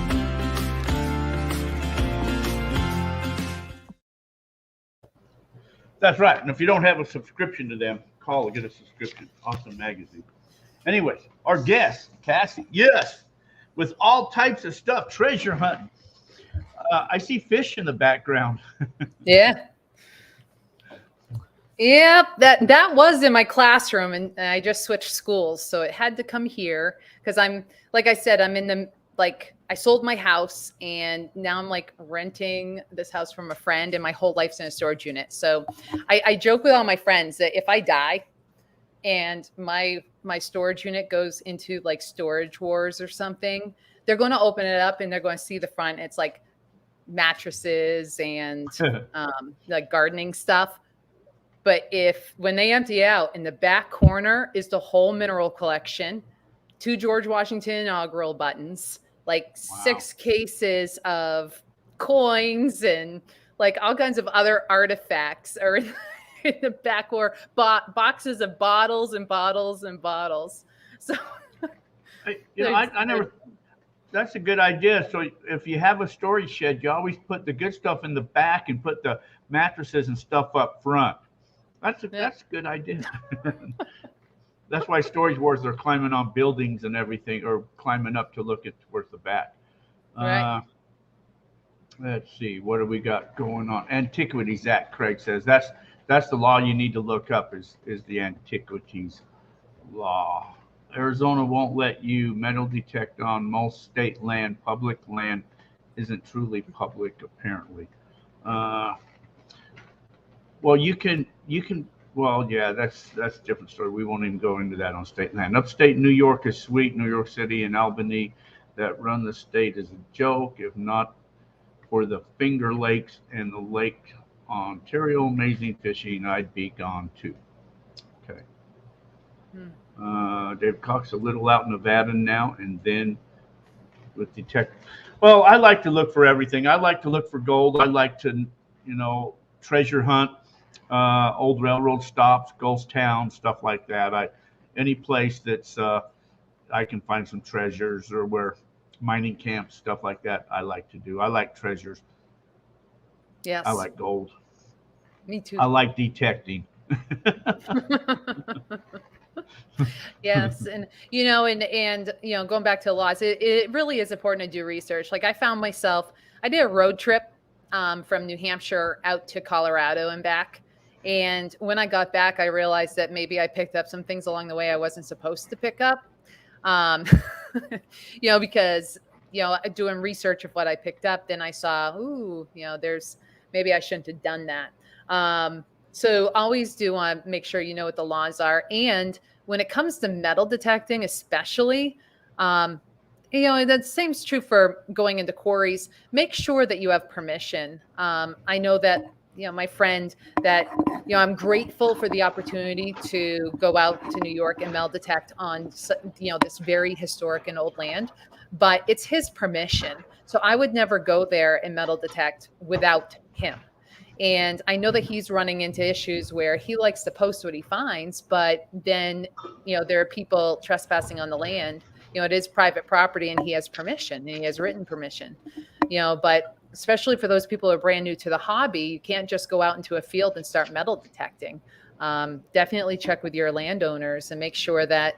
[SPEAKER 2] That's right. And if you don't have a subscription to them, call and get a subscription. Awesome magazine. Anyways, our guest, Cassie, yes, with all types of stuff, treasure hunting. I see fish in the background.
[SPEAKER 3] Yeah. Yep, that was in my classroom, and I just switched schools, so it had to come here because I'm, like I said, I'm in the, I sold my house, and now I'm renting this house from a friend, and my whole life's in a storage unit. So I joke with all my friends that if I die and my storage unit goes into storage wars or something, they're going to open it up and they're going to see the front. It's mattresses and gardening stuff. But when they empty out, in the back corner is the whole mineral collection, 2 George Washington inaugural buttons, 6 cases of coins and all kinds of other artifacts are in the back, or boxes of bottles and bottles and bottles. So,
[SPEAKER 2] I never. That's a good idea. So if you have a storage shed, you always put the good stuff in the back and put the mattresses and stuff up front. That's a good idea. That's why storage wars are climbing on buildings and everything, or climbing up to look at towards the back.
[SPEAKER 3] Right.
[SPEAKER 2] Let's see, what do we got going on? Antiquities Act, Craig says. That's the law you need to look up is the Antiquities law. Arizona won't let you metal detect on most state land. Public land isn't truly public, apparently. Well, you can. Well, yeah, that's a different story. We won't even go into that on state land. Upstate New York is sweet. New York City and Albany that run the state is a joke. If not for the Finger Lakes and the Lake Ontario amazing fishing, I'd be gone too. Okay. Dave Cox a little out in Nevada now, and then with detect. Well, I like to look for everything. I like to look for gold. I like to, treasure hunt. Old railroad stops, ghost towns, stuff like that. any place that's I can find some treasures, or where mining camps, stuff like that. I like to do. I like treasures. I
[SPEAKER 3] Yes,
[SPEAKER 2] like gold.
[SPEAKER 3] me
[SPEAKER 2] I
[SPEAKER 3] too.
[SPEAKER 2] like detecting.
[SPEAKER 3] Yes, and going back to the laws, it really is important to do research. Like I found myself, I did a road trip from New Hampshire out to Colorado and back. And when I got back, I realized that maybe I picked up some things along the way I wasn't supposed to pick up. Um, because doing research of what I picked up, then I saw, ooh, there's maybe I shouldn't have done that. So always do want to make sure you know what the laws are. And when it comes to metal detecting, especially, that same's true for going into quarries. Make sure that you have permission. I know that, my friend that, I'm grateful for the opportunity to go out to New York and metal detect on, this very historic and old land, but it's his permission. So I would never go there and metal detect without him. And I know that he's running into issues where he likes to post what he finds, but then, there are people trespassing on the land. It is private property and he has permission and he has written permission, but especially for those people who are brand new to the hobby, you can't just go out into a field and start metal detecting. Definitely check with your landowners and make sure that,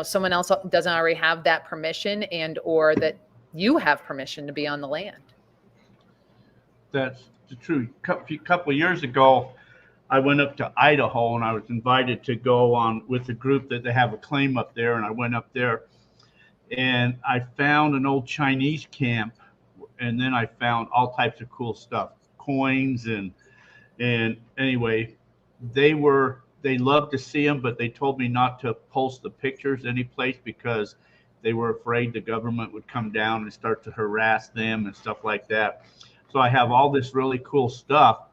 [SPEAKER 3] someone else doesn't already have that permission and, or that you have permission to be on the land.
[SPEAKER 2] That's the truth. A couple of years ago, I went up to Idaho and I was invited to go on with a group that they have a claim up there. And I went up there and I found an old Chinese camp. And then I found all types of cool stuff, coins. And anyway, they loved to see them, but they told me not to post the pictures any place because they were afraid the government would come down and start to harass them and stuff like that. So I have all this really cool stuff,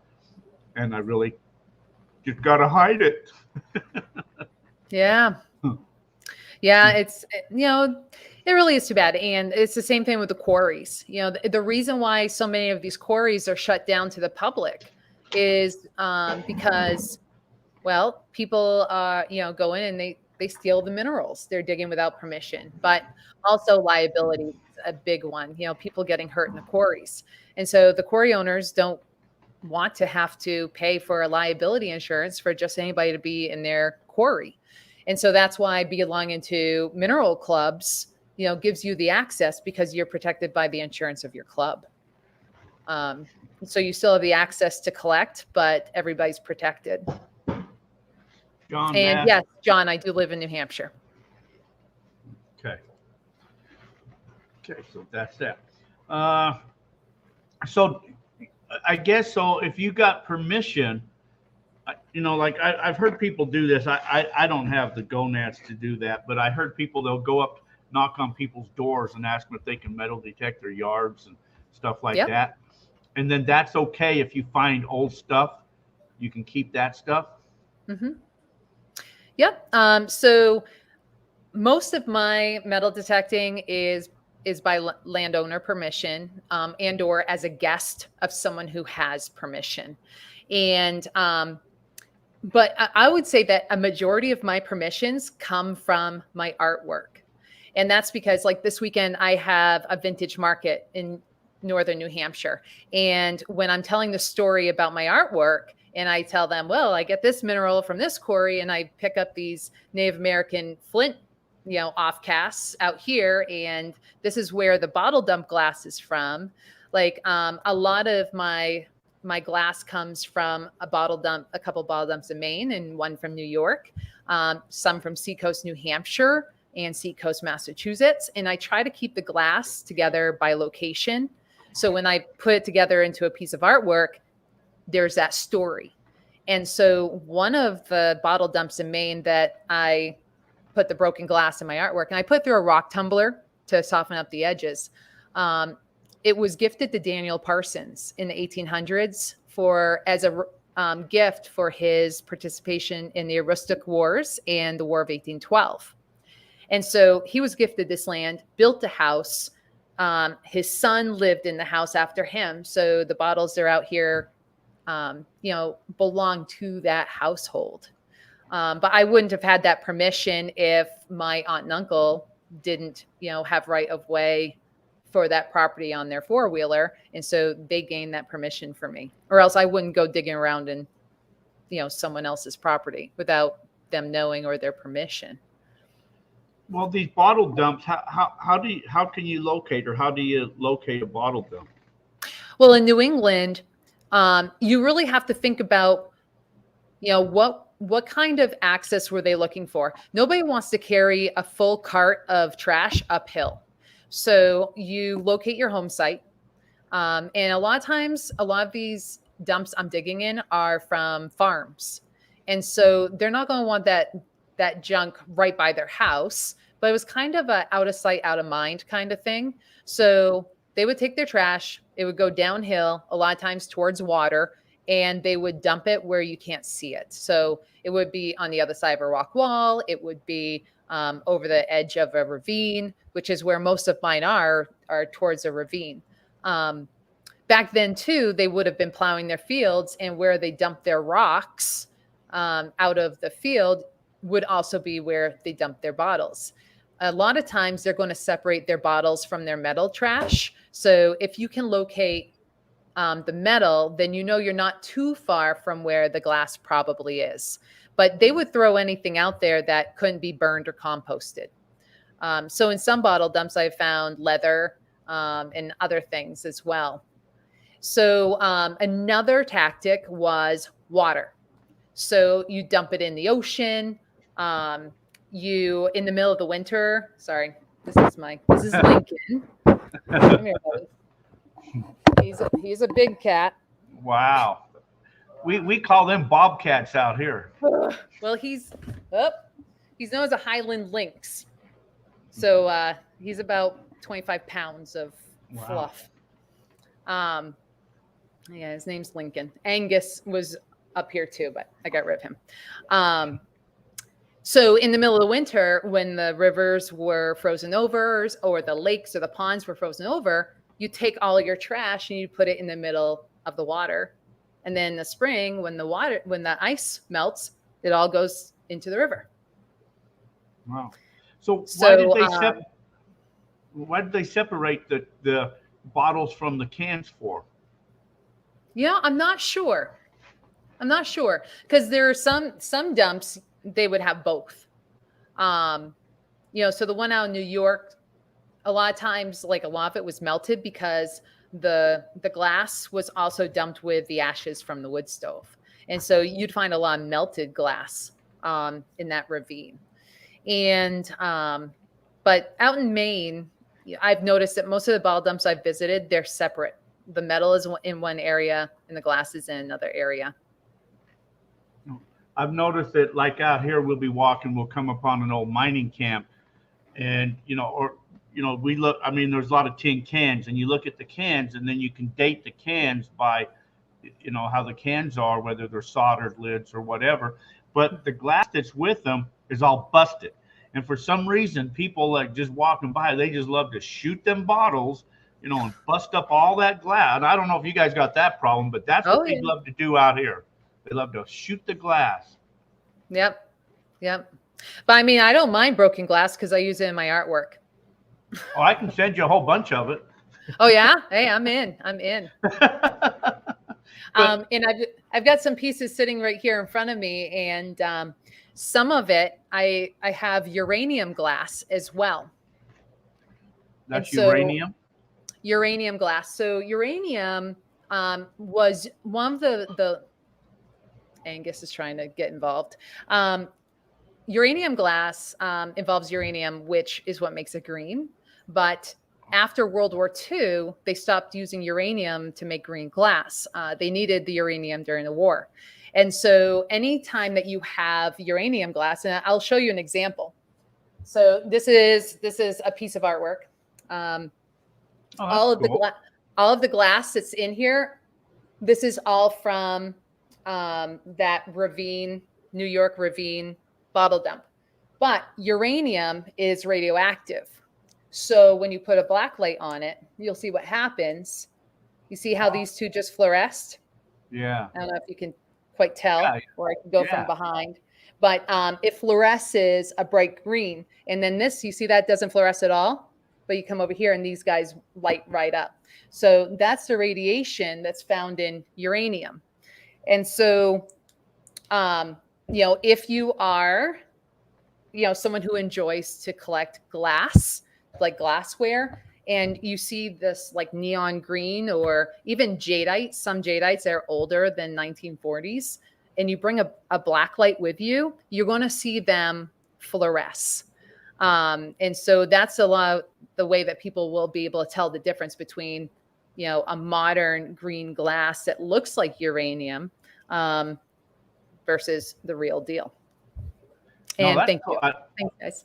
[SPEAKER 2] and I really just got to hide it.
[SPEAKER 3] Yeah. Yeah. It really is too bad. And it's the same thing with the quarries. The reason why so many of these quarries are shut down to the public is because, well, people go in and they steal the minerals. They're digging without permission, but also liability is a big one. People getting hurt in the quarries. And so the quarry owners don't want to have to pay for a liability insurance for just anybody to be in their quarry. And so that's why belonging to mineral clubs, gives you the access because you're protected by the insurance of your club. So you still have the access to collect, but everybody's protected.
[SPEAKER 2] John,
[SPEAKER 3] And yes, John, I do live in New Hampshire.
[SPEAKER 2] Okay, so that's that. So I guess so. If you got permission, like I've heard people do this. I don't have the gonads to do that, but I heard people, they'll go up, knock on people's doors and ask them if they can metal detect their yards and stuff like that. And then that's okay if you find old stuff, you can keep that stuff.
[SPEAKER 3] Mm-hmm. Yep. So most of my metal detecting is by landowner permission, and or as a guest of someone who has permission. And but I would say that a majority of my permissions come from my artwork. And that's because, like, this weekend, I have a vintage market in northern New Hampshire. And when I'm telling the story about my artwork, and I tell them, well, I get this mineral from this quarry, and I pick up these Native American flint, offcasts out here, and this is where the bottle dump glass is from. Like, a lot of my glass comes from a couple bottle dumps in Maine and one from New York, some from Seacoast, New Hampshire, and Seacoast, Massachusetts. And I try to keep the glass together by location. So when I put it together into a piece of artwork, there's that story. And so one of the bottle dumps in Maine that I put the broken glass in my artwork, and I put through a rock tumbler to soften up the edges. It was gifted to Daniel Parsons in the 1800s as a gift for his participation in the Aroostook Wars and the War of 1812. And so he was gifted this land, built a house. His son lived in the house after him. So the bottles that are out here, belong to that household. But I wouldn't have had that permission if my aunt and uncle didn't, have right of way for that property on their four-wheeler. And so they gained that permission for me, or else I wouldn't go digging around in, someone else's property without them knowing or their permission.
[SPEAKER 2] Well, these bottle dumps, how can you locate, or how do you locate a bottle dump?
[SPEAKER 3] Well, in New England, you really have to think about, what kind of access were they looking for? Nobody wants to carry a full cart of trash uphill. So you locate your home site. And a lot of times, a lot of these dumps I'm digging in are from farms. And so they're not going to want that junk right by their house, but it was kind of a out of sight, out of mind kind of thing. So they would take their trash, it would go downhill, a lot of times towards water, and they would dump it where you can't see it. So it would be on the other side of a rock wall. It would be over the edge of a ravine, which is where most of mine are towards a ravine. Back then too, they would have been plowing their fields, and where they dumped their rocks out of the field would also be where they dumped their bottles. A lot of times they're going to separate their bottles from their metal trash. So if you can locate the metal, then you're not too far from where the glass probably is. But they would throw anything out there that couldn't be burned or composted. So in some bottle dumps, I found leather and other things as well. So another tactic was water. So you dump it in the ocean. You, in the middle of the winter, sorry, this is Lincoln. Come here, buddy. He's a big cat.
[SPEAKER 2] Wow. We call them bobcats out here.
[SPEAKER 3] Well, he's known as a Highland lynx. So he's about 25 pounds of fluff. Yeah, his name's Lincoln. Angus was up here too, but I got rid of him. So in the middle of the winter, when the rivers were frozen over, or the lakes or the ponds were frozen over, you take all your trash and you put it in the middle of the water. And then in the spring, when the ice melts, it all goes into the river.
[SPEAKER 2] Wow. So why did they separate the bottles from the cans for?
[SPEAKER 3] I'm not sure. Because there are some dumps, they would have both. So the one out in New York, a lot of times, like a lot of it was melted because the glass was also dumped with the ashes from the wood stove. And so you'd find a lot of melted glass in that ravine. And but out in Maine, I've noticed that most of the bottle dumps I've visited, they're separate. The metal is in one area and the glass is in another area.
[SPEAKER 2] I've noticed that, like out here, we'll be walking, we'll come upon an old mining camp, and we look. I mean, there's a lot of tin cans, and you look at the cans, and then you can date the cans by, how the cans are, whether they're soldered lids or whatever. But the glass that's with them is all busted, and for some reason, people like just walking by, they just love to shoot them bottles, and bust up all that glass. And I don't know if you guys got that problem, but that's what they love to do out here. They love to shoot the glass.
[SPEAKER 3] Yep. But I mean, I don't mind broken glass because I use it in my artwork.
[SPEAKER 2] Oh, I can send you a whole bunch of it.
[SPEAKER 3] Oh yeah? Hey, I'm in. And I've got some pieces sitting right here in front of me, and some of it I have uranium glass as well.
[SPEAKER 2] That's uranium?
[SPEAKER 3] Uranium glass. So uranium was one of the Angus is trying to get involved. Uranium glass involves uranium, which is what makes it green. But after World War II, they stopped using uranium to make green glass. They needed the uranium during the war. And so anytime that you have uranium glass, and I'll show you an example. So this is a piece of artwork. All of the glass that's in here, this is all from that ravine, New York ravine bottle dump. But uranium is radioactive. So when you put a black light on it, you'll see what happens. You see how these two just fluoresced?
[SPEAKER 2] Yeah.
[SPEAKER 3] I don't know if you can quite tell,
[SPEAKER 2] Yeah,
[SPEAKER 3] or I can go from
[SPEAKER 2] yeah.
[SPEAKER 3] behind. But it fluoresces a bright green. And then this, you see that doesn't fluoresce at all, but you come over here and these guys light right up. So that's the radiation that's found in uranium. And so, if you are, someone who enjoys to collect glass, like glassware, and you see this like neon green or even jadeite, some jadeites that are older than 1940s, and you bring a black light with you, you're going to see them fluoresce. And so that's a lot of the way that people will be able to tell the difference between, a modern green glass that looks like uranium versus the real deal.
[SPEAKER 2] No,
[SPEAKER 3] And thank you. Thanks, guys.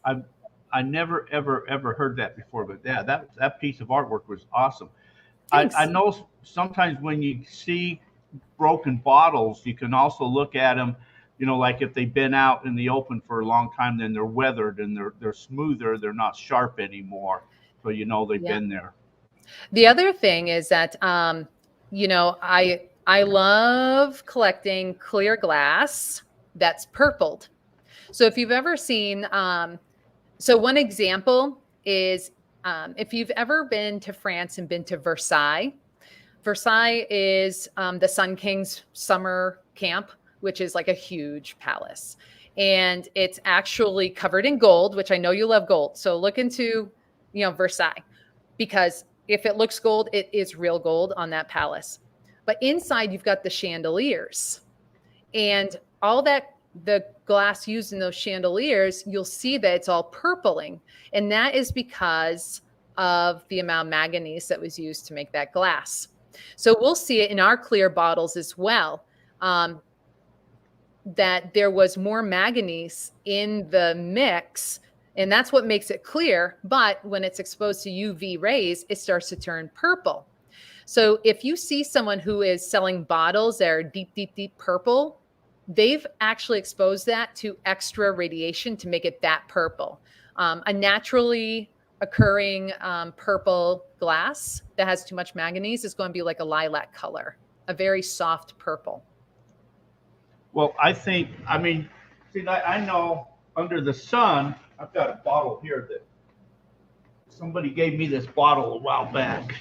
[SPEAKER 2] I never ever heard that before, but yeah, that piece of artwork was awesome.
[SPEAKER 3] Thanks.
[SPEAKER 2] I know sometimes when you see broken bottles, you can also look at them, like if they've been out in the open for a long time, then they're weathered and they're smoother, they're not sharp anymore. So they've been there.
[SPEAKER 3] The other thing is that I love collecting clear glass that's purpled. So if you've ever seen, so one example is if you've ever been to France and been to Versailles. Versailles is the Sun King's summer camp, which is like a huge palace. And it's actually covered in gold, which I know you love gold. So look into, Versailles, because if it looks gold, it is real gold on that palace. But inside you've got the chandeliers and all that, the glass used in those chandeliers, you'll see that it's all purpling. And that is because of the amount of manganese that was used to make that glass. So we'll see it in our clear bottles as well, that there was more manganese in the mix, and that's what makes it clear. But when it's exposed to UV rays, it starts to turn purple. So if you see someone who is selling bottles that are deep, deep, deep purple, they've actually exposed that to extra radiation to make it that purple. A naturally occurring purple glass that has too much manganese is going to be like a lilac color, a very soft purple.
[SPEAKER 2] Well, I know under the sun, I've got a bottle here that somebody gave me this bottle a while back.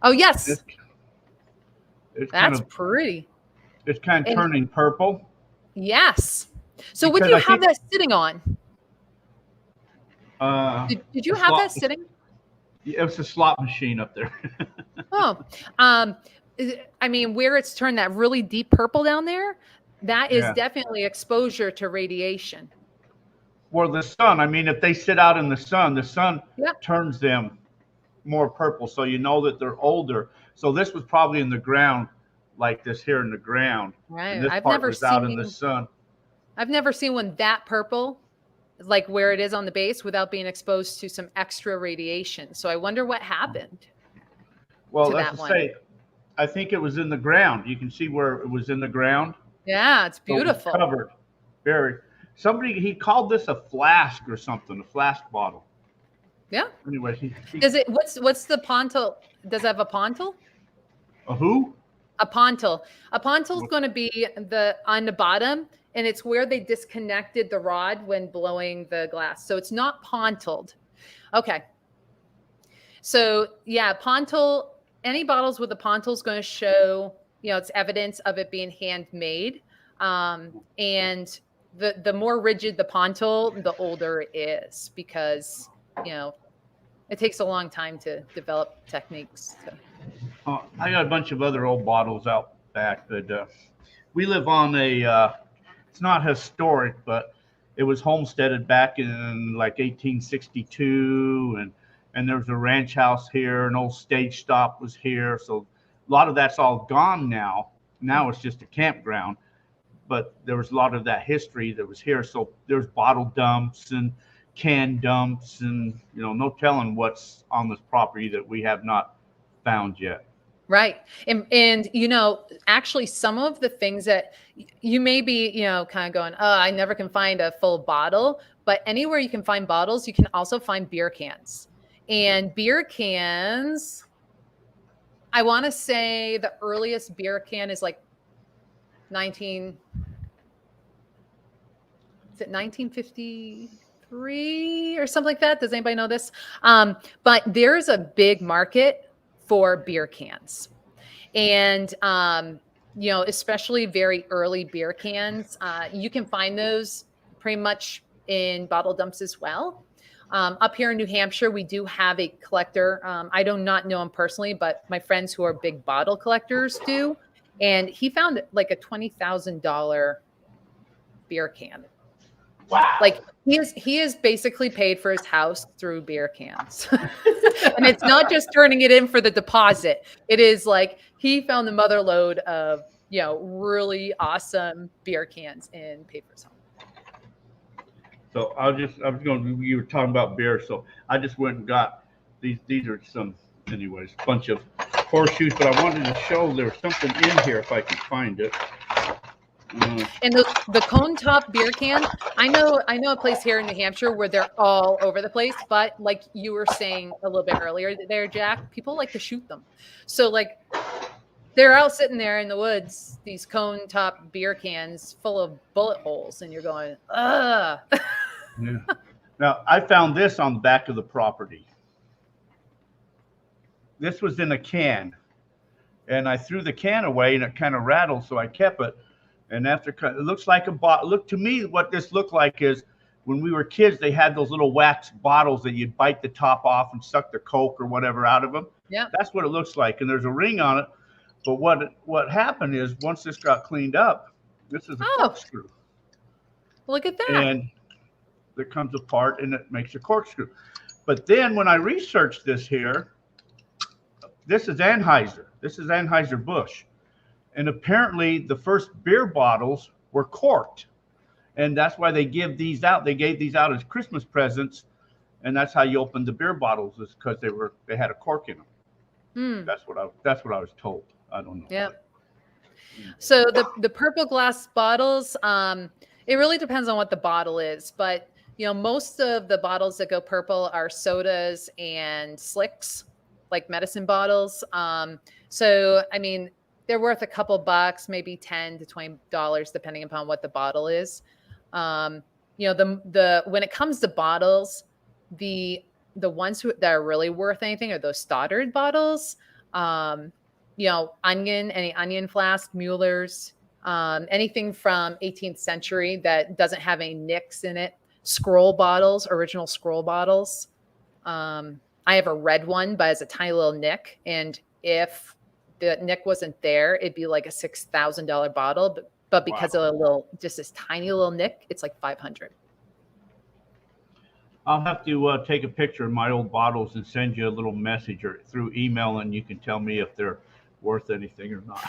[SPEAKER 3] Oh, yes.
[SPEAKER 2] It's
[SPEAKER 3] That's pretty.
[SPEAKER 2] It's kind of turning purple.
[SPEAKER 3] Yes. So what do you have that sitting on? Did you have that sitting?
[SPEAKER 2] It was a slot machine up there.
[SPEAKER 3] Oh, I mean, where it's turned that really deep purple down there, that is definitely exposure to radiation.
[SPEAKER 2] Well, the sun, if they sit out in the sun turns them more purple. So you know that they're older. So this was probably in the ground like this here in the ground.
[SPEAKER 3] Right.
[SPEAKER 2] And this part was out in the sun.
[SPEAKER 3] I've never seen one that purple, like where it is on the base, without being exposed to some extra radiation. So I wonder what happened.
[SPEAKER 2] Well, let's say, I think it was in the ground. You can see where it was in the ground.
[SPEAKER 3] Yeah, it's beautiful.
[SPEAKER 2] So it was covered. He called this a flask or something, a flask bottle.
[SPEAKER 3] Yeah.
[SPEAKER 2] Anyway,
[SPEAKER 3] what's the pontil? Does it have a pontil?
[SPEAKER 2] A who?
[SPEAKER 3] A pontil. A pontil is going to be on the bottom, and it's where they disconnected the rod when blowing the glass. So it's not pontiled. Okay. So yeah, pontil. Any bottles with a pontil is going to show, it's evidence of it being handmade. And the more rigid the pontil, the older it is, because it takes a long time to develop techniques. So.
[SPEAKER 2] I got a bunch of other old bottles out back, but we live on it's not historic, but it was homesteaded back in like 1862, and there was a ranch house here, an old stage stop was here. So a lot of that's all gone now. Now it's just a campground, but there was a lot of that history that was here. So there's bottle dumps and can dumps, and no telling what's on this property that we have not found yet.
[SPEAKER 3] Right. And actually some of the things that you may be, kind of going, oh, I never can find a full bottle, but anywhere you can find bottles, you can also find beer cans. And beer cans, I want to say the earliest beer can is like 1953 or something like that? Does anybody know this? But there's a big market for beer cans. And, especially very early beer cans, you can find those pretty much in bottle dumps as well. Up here in New Hampshire, we do have a collector. I do not know him personally, but my friends who are big bottle collectors do. And he found like a $20,000 beer can.
[SPEAKER 2] Wow.
[SPEAKER 3] Like he is basically paid for his house through beer cans. And it's not just turning it in for the deposit. It is like he found the mother lode of, really awesome beer cans and paid for his home.
[SPEAKER 2] So you were talking about beer. So I just went and got these are bunch of horseshoes, but I wanted to show there was something in here if I can find it.
[SPEAKER 3] And the cone top beer can, I know a place here in New Hampshire where they're all over the place, but like you were saying a little bit earlier there, Jack, people like to shoot them. So like they're out sitting there in the woods, these cone top beer cans full of bullet holes, and you're going, ugh.
[SPEAKER 2] Yeah. Now I found this on the back of the property. This was in a can, and I threw the can away and it kind of rattled, so I kept it. And it looks like a bottle. Look, to me, what this looked like is when we were kids, they had those little wax bottles that you'd bite the top off and suck the Coke or whatever out of them.
[SPEAKER 3] Yeah.
[SPEAKER 2] That's what it looks like. And there's a ring on it. But what happened is once this got cleaned up, this is a corkscrew.
[SPEAKER 3] Look at that.
[SPEAKER 2] And it comes apart and it makes a corkscrew. But then when I researched this here, this is Anheuser. This is Anheuser-Busch. And apparently the first beer bottles were corked. And that's why they give these out. They gave these out as Christmas presents. And that's how you opened the beer bottles, is because they had a cork in them. That's what I was told. I don't know.
[SPEAKER 3] Yeah. So the purple glass bottles, it really depends on what the bottle is, but most of the bottles that go purple are sodas and slicks, like medicine bottles. So I mean, they're worth a couple bucks, maybe $10 to $20, depending upon what the bottle is. When it comes to bottles, the ones that are really worth anything are those Stoddard bottles. Any onion flask, Mueller's, anything from 18th century that doesn't have any nicks in it. Scroll bottles, original scroll bottles. I have a red one, but it's a tiny little nick, and if the nick wasn't there, it'd be like a $6,000 bottle, but because of just this tiny little nick, it's like $500.
[SPEAKER 2] I'll have to take a picture of my old bottles and send you a little message or through email, and you can tell me if they're worth anything or not.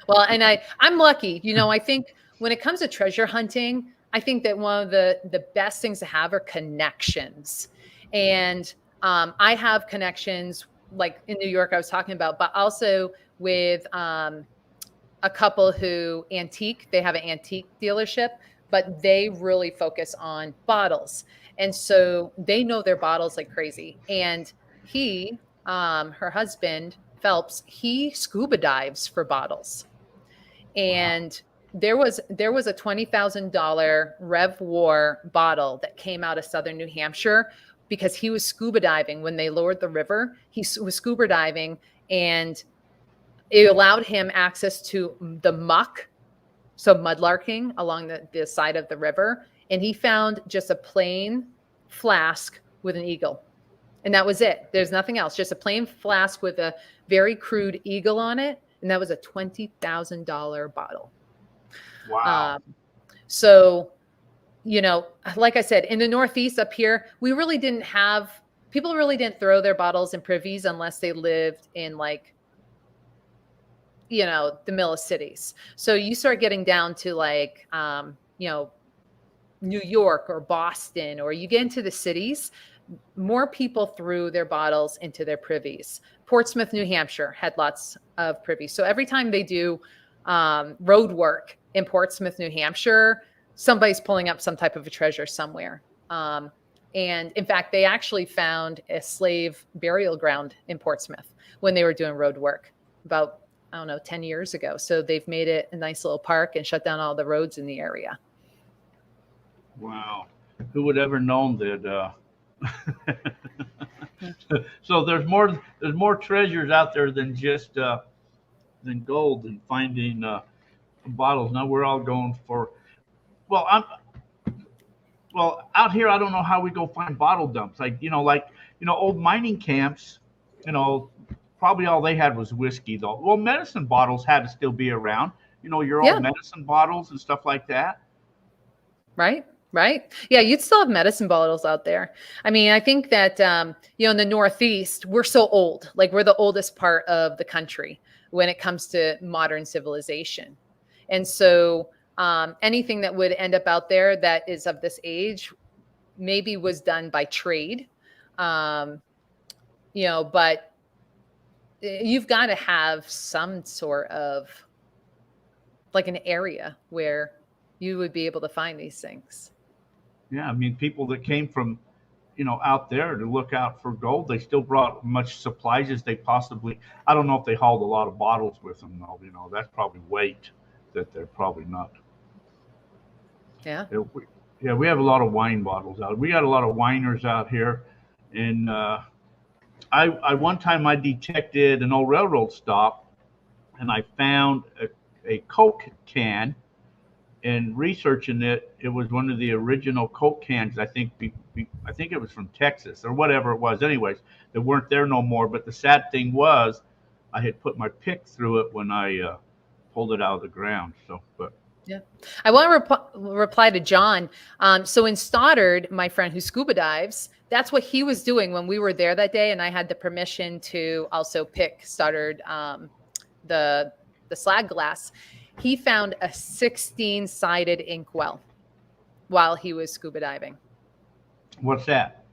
[SPEAKER 3] Well, and I'm lucky. I think when it comes to treasure hunting, I think that one of the best things to have are connections. And I have connections like in New York I was talking about, but also with a couple who they have an antique dealership, but they really focus on bottles. And so they know their bottles like crazy. And her husband, Phelps, he scuba dives for bottles. And there was a $20,000 Rev War bottle that came out of southern New Hampshire because he was scuba diving when they lowered the river. He was scuba diving, and it allowed him access to the muck, so mudlarking along the side of the river. And he found just a plain flask with an eagle. And that was it. There's nothing else, just a plain flask with a very crude eagle on it. And that was a $20,000 bottle.
[SPEAKER 2] Wow.
[SPEAKER 3] So, like I said, in the Northeast up here, people really didn't throw their bottles in privies unless they lived in the middle of cities. So you start getting down to New York or Boston, or you get into the cities, more people threw their bottles into their privies. Portsmouth, New Hampshire had lots of privies. So every time they do road work in Portsmouth, New Hampshire, somebody's pulling up some type of a treasure somewhere. And in fact, they actually found a slave burial ground in Portsmouth when they were doing road work about I don't know, 10 years ago. So they've made it a nice little park and shut down all the roads in the area.
[SPEAKER 2] Wow. Who would ever known that? So there's more treasures out there than just than gold and finding bottles. Now we're all going for. Well, out here I don't know how we go find bottle dumps. Old mining camps. Probably all they had was whiskey though. Well, medicine bottles had to still be around. Your
[SPEAKER 3] Yeah.
[SPEAKER 2] old medicine bottles and stuff like that.
[SPEAKER 3] Right. Right. Yeah. You'd still have medicine bottles out there. I mean, I think that, in the Northeast, we're so old, like we're the oldest part of the country when it comes to modern civilization. And so anything that would end up out there that is of this age maybe was done by trade. But you've got to have some sort of like an area where you would be able to find these things.
[SPEAKER 2] Yeah, I mean, people that came from, out there to look out for gold, they still brought much supplies as they possibly. I don't know if they hauled a lot of bottles with them, though. That's probably weight that they're probably not.
[SPEAKER 3] Yeah.
[SPEAKER 2] We have a lot of wine bottles out. We got a lot of winers out here, and I one time I detected an old railroad stop, and I found a Coke can. And researching it, it was one of the original Coke cans. I think it was from Texas or whatever it was. Anyways, they weren't there no more. But the sad thing was, I had put my pick through it when I pulled it out of the ground. So, but
[SPEAKER 3] yeah, I want to reply to John. So in Stoddard, my friend who scuba dives, that's what he was doing when we were there that day, and I had the permission to also pick Stoddard the slag glass. He found a 16-sided inkwell while he was scuba diving.
[SPEAKER 2] What's that?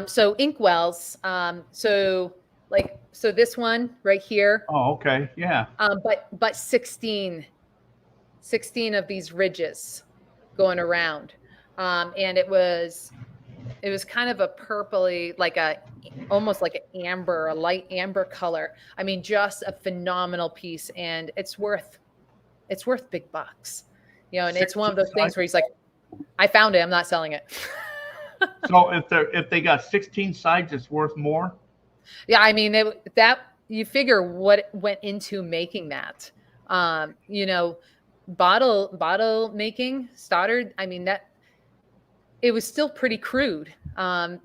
[SPEAKER 3] So inkwells. So this one right here.
[SPEAKER 2] Oh, okay, yeah.
[SPEAKER 3] But 16 of these ridges going around, and it was kind of a purpley, almost like a light amber color. I mean, just a phenomenal piece, and it's worth big bucks, and it's one of those things where he's like, I found it, I'm not selling it.
[SPEAKER 2] So if they got 16 sides, it's worth more.
[SPEAKER 3] Yeah, I mean, that you figure what went into making that. Bottle making, Stoddard. I mean, that it was still pretty crude.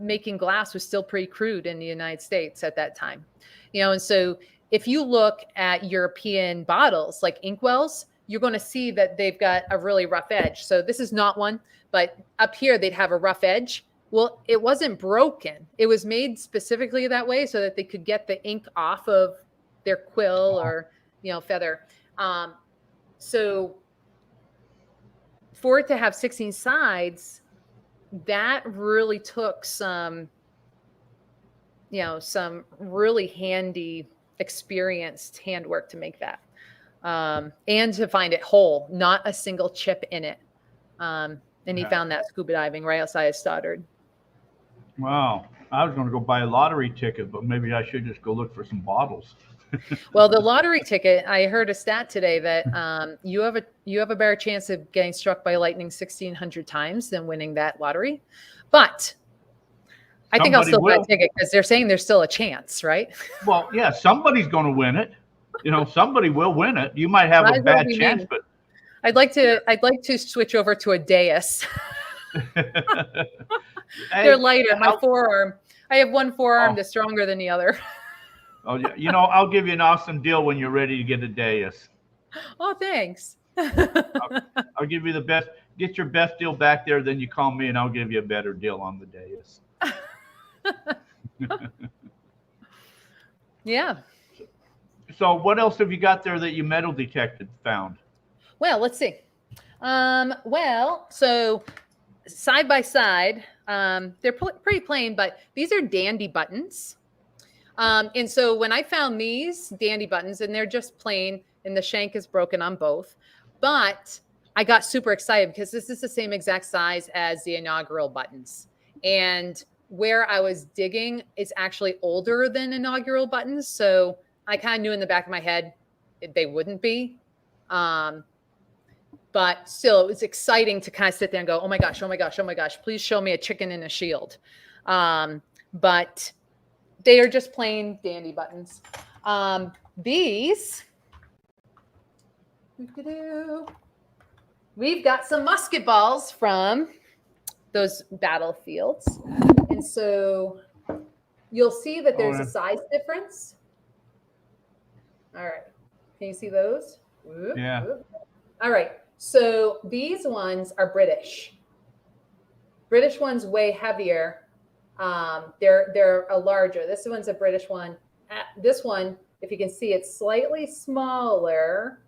[SPEAKER 3] Making glass was still pretty crude in the United States at that time, and so if you look at European bottles like inkwells, you're going to see that they've got a really rough edge. So this is not one, but up here they'd have a rough edge. Well, it wasn't broken. It was made specifically that way so that they could get the ink off of their quill or, feather. So for it to have 16 sides, that really took some really handy, experienced handwork to make that. And to find it whole, not a single chip in it. And he found that scuba diving right outside of Stoddard.
[SPEAKER 2] Wow. I was going to go buy a lottery ticket, but maybe I should just go look for some bottles.
[SPEAKER 3] Well, the lottery ticket, I heard a stat today that you have a better chance of getting struck by lightning 1,600 times than winning that lottery. But I think I'll still buy a ticket because they're saying there's still a chance, right?
[SPEAKER 2] Well, yeah, somebody's going to win it. Somebody will win it. You might have a bad chance, but
[SPEAKER 3] I'd like to switch over to a dais. They're lighter. My forearm. I have one forearm that's stronger than the other.
[SPEAKER 2] Oh yeah, I'll give you an awesome deal when you're ready to get a dais.
[SPEAKER 3] Oh, thanks.
[SPEAKER 2] I'll give you the best. Get your best deal back there, then you call me and I'll give you a better deal on the dais.
[SPEAKER 3] Yeah.
[SPEAKER 2] So what else have you got there that you metal detected found?
[SPEAKER 3] Well, let's see. So side by side, they're pretty plain, but these are dandy buttons. And so when I found these dandy buttons, and they're just plain, and the shank is broken on both, but I got super excited because this is the same exact size as the inaugural buttons. And where I was digging is actually older than inaugural buttons. So I kind of knew in the back of my head, they wouldn't be. But still, it was exciting to kind of sit there and go, oh my gosh, oh my gosh, oh my gosh, please show me a chicken in a shield. But they are just plain dandy buttons. These, we've got some musket balls from those battlefields. And so you'll see that there's a size difference. All right. Can you see those?
[SPEAKER 2] Yeah.
[SPEAKER 3] All right. So these ones are British. British ones weigh heavier. They're a larger. This one's a British one. This one, if you can see, it's slightly smaller.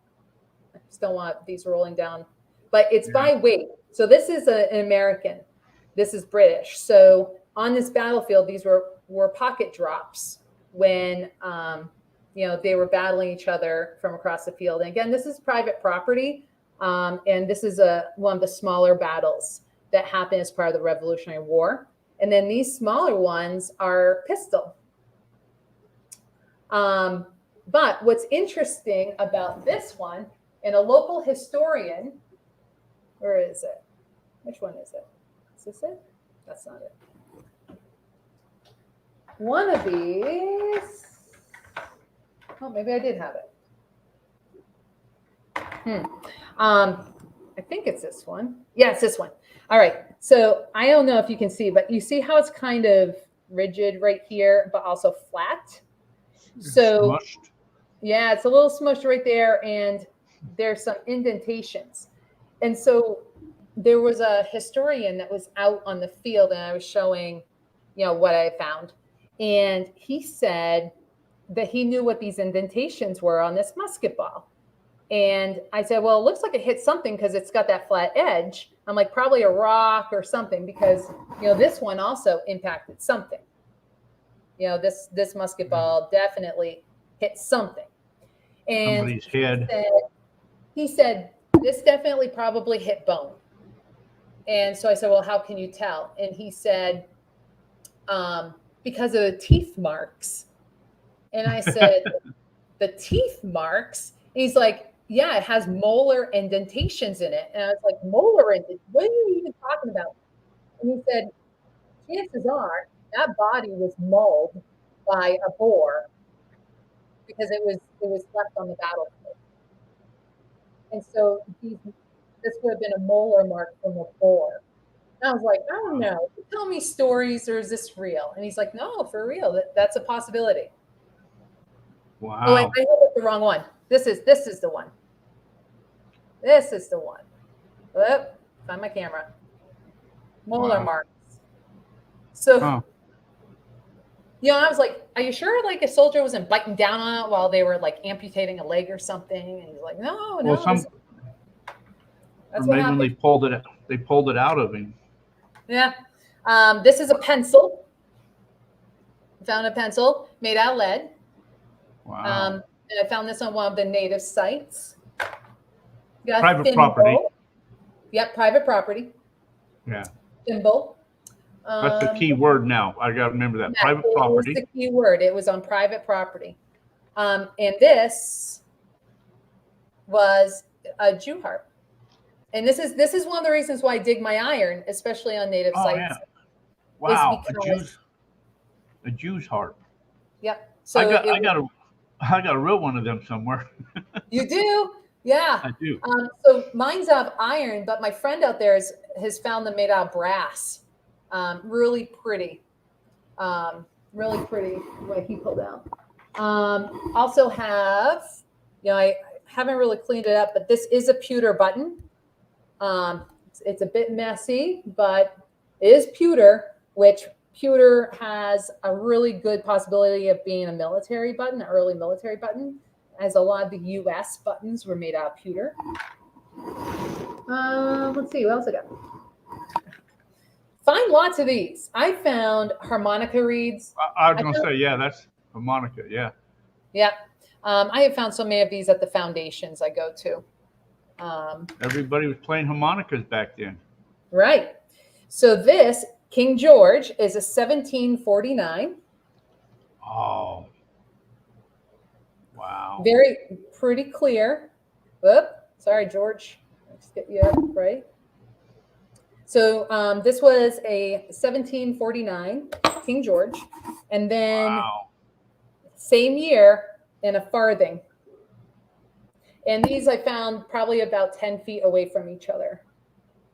[SPEAKER 3] I just don't want these rolling down, but it's by weight. So this is an American. This is British. So on this battlefield, these were pocket drops when they were battling each other from across the field. And again, this is private property. And this is one of the smaller battles that happened as part of the Revolutionary War. And then these smaller ones are pistol. But what's interesting about this one, and a local historian, where is it? Which one is it? Is this it? That's not it. One of these, oh, maybe I did have it. I think it's this one. Yeah, it's this one. All right. So I don't know if you can see, but you see how it's kind of rigid right here, but also flat. So
[SPEAKER 2] Smushed.
[SPEAKER 3] yeah, it's a little smushed right there, and there's some indentations. And so there was a historian that was out on the field, and I was showing, what I found. And he said that he knew what these indentations were on this musket ball. And I said, well, it looks like it hit something because it's got that flat edge. I'm like, probably a rock or something, because, this one also impacted something. This musket ball definitely hit something. And
[SPEAKER 2] somebody's head.
[SPEAKER 3] He said, this definitely probably hit bone. And so I said, well, how can you tell? And he said, because of the teeth marks. And I said, the teeth marks? And he's like, yeah, it has molar indentations in it. And I was like, molar indentations? What are you even talking about? And he said, chances are that body was mauled by a boar because it was left on the battlefield. And so this would have been a molar mark from a boar. And I was like, I don't know. Tell me stories, or is this real? And he's like, no, for real. That's a possibility.
[SPEAKER 2] Wow.
[SPEAKER 3] Oh, I hit the wrong one. This is the one. This is the one. Whoop, find my camera. Molar marks. So, I was like, are you sure like a soldier wasn't biting down on it while they were like amputating a leg or something? And he's like, no.
[SPEAKER 2] Well,
[SPEAKER 3] that's
[SPEAKER 2] what maybe when they pulled it out of him.
[SPEAKER 3] Yeah. This is a pencil. Found a pencil made out of lead.
[SPEAKER 2] Wow.
[SPEAKER 3] And I found this on one of the native sites.
[SPEAKER 2] Private property.
[SPEAKER 3] Yep, private property.
[SPEAKER 2] Yeah.
[SPEAKER 3] Thimble.
[SPEAKER 2] That's the key word now. I got to remember that.
[SPEAKER 3] Yeah,
[SPEAKER 2] private property.
[SPEAKER 3] Was the key word. It was on private property. And this was a Jew harp. And this is one of the reasons why I dig my iron, especially on native sites.
[SPEAKER 2] Yeah. Wow. A Jew's harp.
[SPEAKER 3] Yep. So
[SPEAKER 2] I got a real one of them somewhere.
[SPEAKER 3] You do? Yeah.
[SPEAKER 2] I do.
[SPEAKER 3] So mine's out of iron, but my friend out there has found them made out of brass. Really pretty. Really pretty what he pulled out. Also have, I haven't really cleaned it up, but this is a pewter button. It's a bit messy, but it is pewter, which pewter has a really good possibility of being a military button, an early military button, as a lot of the U.S. buttons were made out of pewter. Let's see, what else I got? Find lots of these. I found harmonica reeds.
[SPEAKER 2] I was going to say, yeah, that's harmonica, yeah.
[SPEAKER 3] Yeah. I have found so many of these at the foundations I go to.
[SPEAKER 2] Everybody was playing harmonicas back then.
[SPEAKER 3] Right. So this, King George, is a 1749.
[SPEAKER 2] Oh. Wow.
[SPEAKER 3] Very pretty clear. Whoop, sorry, George. Let's get you up, right? So this was a 1749 King George. And then
[SPEAKER 2] Wow.
[SPEAKER 3] same year in a farthing. And these I found probably about 10 feet away from each other.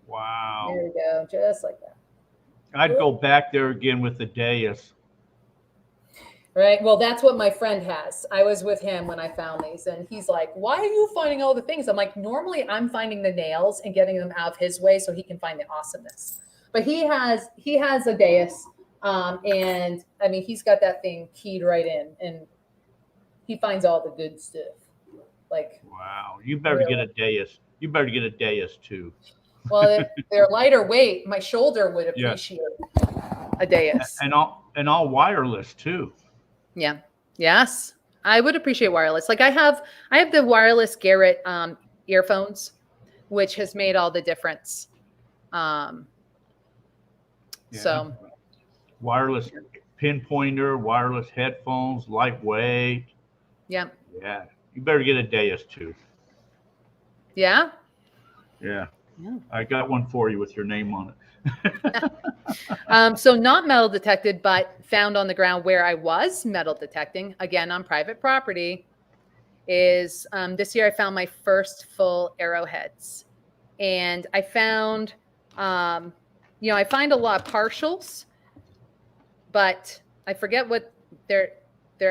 [SPEAKER 2] Wow.
[SPEAKER 3] There we go, just like that.
[SPEAKER 2] I'd go back there again with the dais.
[SPEAKER 3] Right. Well, that's what my friend has. I was with him when I found these, and he's like, "Why are you finding all the things?" I'm like, "Normally, I'm finding the nails and getting them out of his way so he can find the awesomeness." But he has a dais, and I mean, he's got that thing keyed right in, and he finds all the good stuff. Like,
[SPEAKER 2] Wow. You better
[SPEAKER 3] really.
[SPEAKER 2] get a dais. You better get a dais too.
[SPEAKER 3] Well, they're lighter weight. My shoulder would
[SPEAKER 2] Yeah.
[SPEAKER 3] appreciate a dais.
[SPEAKER 2] And all wireless too.
[SPEAKER 3] Yeah. Yes. I would appreciate wireless. Like I have the wireless Garrett earphones, which has made all the difference. So
[SPEAKER 2] wireless pinpointer, wireless headphones, lightweight.
[SPEAKER 3] yeah.
[SPEAKER 2] Yeah. You better get a dais too.
[SPEAKER 3] Yeah.
[SPEAKER 2] Yeah.
[SPEAKER 3] Yeah.
[SPEAKER 2] I got one for you with your name on it.
[SPEAKER 3] So not metal detected, but found on the ground where I was metal detecting, again on private property, is this year I found my first full arrowheads. And I found, I find a lot of partials, but I forget what their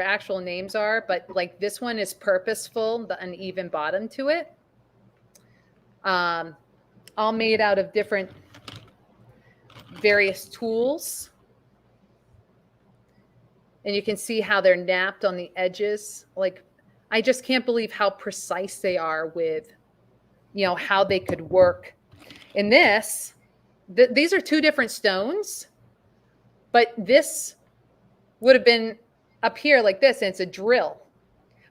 [SPEAKER 3] actual names are. But like this one is purposeful, the uneven bottom to it. All made out of different various tools. And you can see how they're napped on the edges. Like, I just can't believe how precise they are with, how they could work. In this, these are two different stones, but this would have been up here like this, and it's a drill.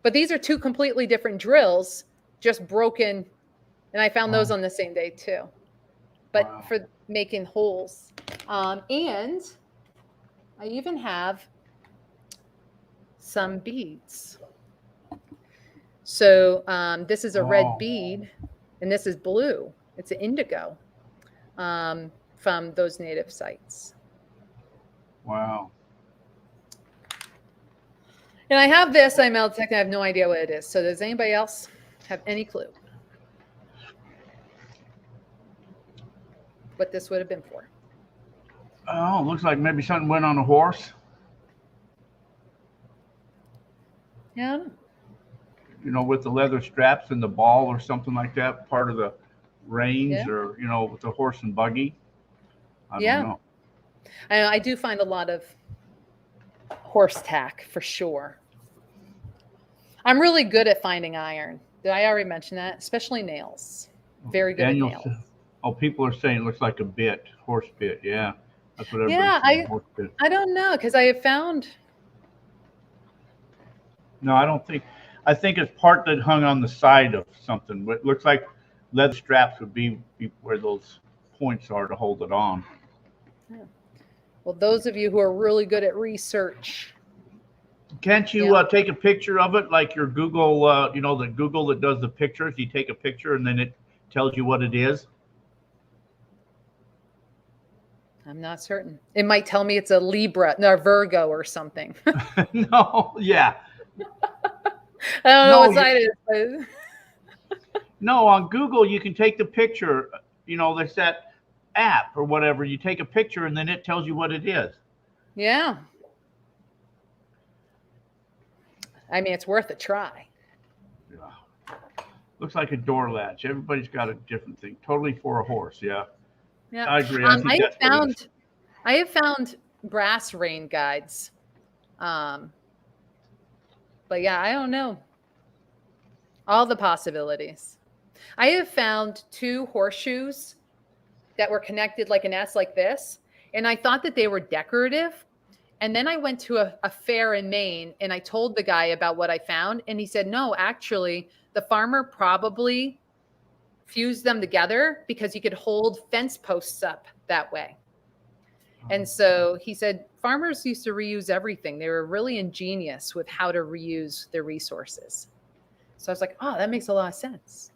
[SPEAKER 3] But these are two completely different drills, just broken. And I found those on the same day too. But for making holes. And I even have some beads. So this is a red bead, and this is blue. It's an indigo from those native sites.
[SPEAKER 2] Wow.
[SPEAKER 3] And I have this, I'm metal detecting. I have no idea what it is. So does anybody else have any clue what this would have been for?
[SPEAKER 2] Oh, looks like maybe something went on a horse.
[SPEAKER 3] Yeah.
[SPEAKER 2] With the leather straps and the ball or something like that, part of the reins, or, with the horse and buggy. I don't know.
[SPEAKER 3] I do find a lot of horse tack for sure. I'm really good at finding iron. Did I already mention that? Especially nails. Very good at nails.
[SPEAKER 2] People are saying it looks like a bit, horse bit. Yeah, that's what everybody's saying, horse bit.
[SPEAKER 3] I don't know, because I have found.
[SPEAKER 2] No, I don't think. I think it's part that hung on the side of something. But it looks like leather straps would be where those points are to hold it on.
[SPEAKER 3] Yeah. Well, those of you who are really good at research.
[SPEAKER 2] Can't you take a picture of it like your Google, the Google that does the pictures? You take a picture and then it tells you what it is?
[SPEAKER 3] I'm not certain. It might tell me it's a Libra, no, Virgo or something.
[SPEAKER 2] No, yeah.
[SPEAKER 3] I don't know what side it is.
[SPEAKER 2] No, on Google, you can take the picture. There's that app or whatever. You take a picture and then it tells you what it is.
[SPEAKER 3] Yeah. I mean, it's worth a try.
[SPEAKER 2] Yeah. Looks like a door latch. Everybody's got a different thing. Totally for a horse. Yeah.
[SPEAKER 3] Yeah.
[SPEAKER 2] I agree.
[SPEAKER 3] I have found brass rain guides. But yeah, I don't know. All the possibilities. I have found 2 horseshoes that were connected like an S like this. And I thought that they were decorative. And then I went to a fair in Maine and I told the guy about what I found. And he said, no, actually, the farmer probably fused them together because you could hold fence posts up that way. And so he said, farmers used to reuse everything. They were really ingenious with how to reuse their resources. So I was like, oh, that makes a lot of sense.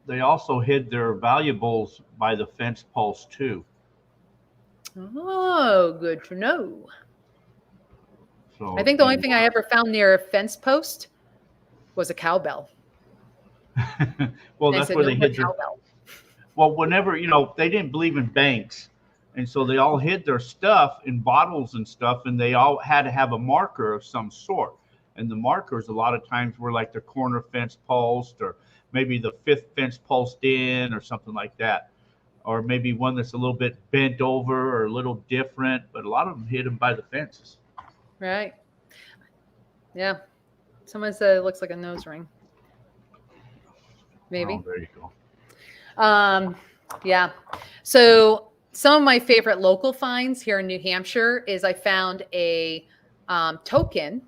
[SPEAKER 2] They also hid their valuables by the fence post too.
[SPEAKER 3] Oh, good to know.
[SPEAKER 2] So
[SPEAKER 3] I think the only thing I ever found near a fence post was a cowbell.
[SPEAKER 2] well,
[SPEAKER 3] And I
[SPEAKER 2] that's
[SPEAKER 3] said,
[SPEAKER 2] where
[SPEAKER 3] no
[SPEAKER 2] they
[SPEAKER 3] more
[SPEAKER 2] hid their.
[SPEAKER 3] cowbell.
[SPEAKER 2] Well, whenever they didn't believe in banks, and so they all hid their stuff in bottles and stuff, and they all had to have a marker of some sort. And the markers a lot of times were like the corner fence post, or maybe the fifth fence post in, or something like that, or maybe one that's a little bit bent over or a little different. But a lot of them hid them by the fences.
[SPEAKER 3] Right. Yeah. Someone said it looks like a nose ring. Maybe.
[SPEAKER 2] Oh, there you go.
[SPEAKER 3] Yeah. So some of my favorite local finds here in New Hampshire is I found a token,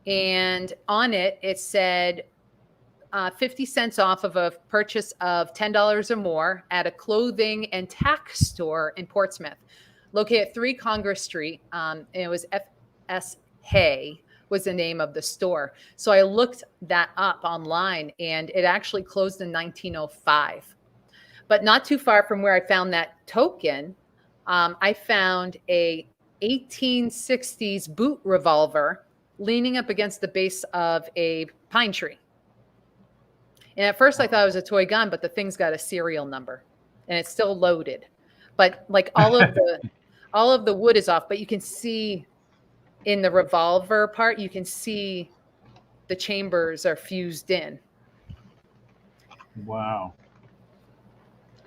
[SPEAKER 3] and on it, it said 50 cents off of a purchase of $10 or more at a clothing and tack store in Portsmouth, located at 3 Congress Street. And it was F.S. Hay was the name of the store. So I looked that up online, and it actually closed in 1905. But not too far from where I found that token, I found a 1860s boot revolver leaning up against the base of a pine tree. And at first I thought it was a toy gun, but the thing's got a serial number and it's still loaded. But like all of the wood is off, but you can see in the revolver part, you can see the chambers are fused in.
[SPEAKER 2] Wow.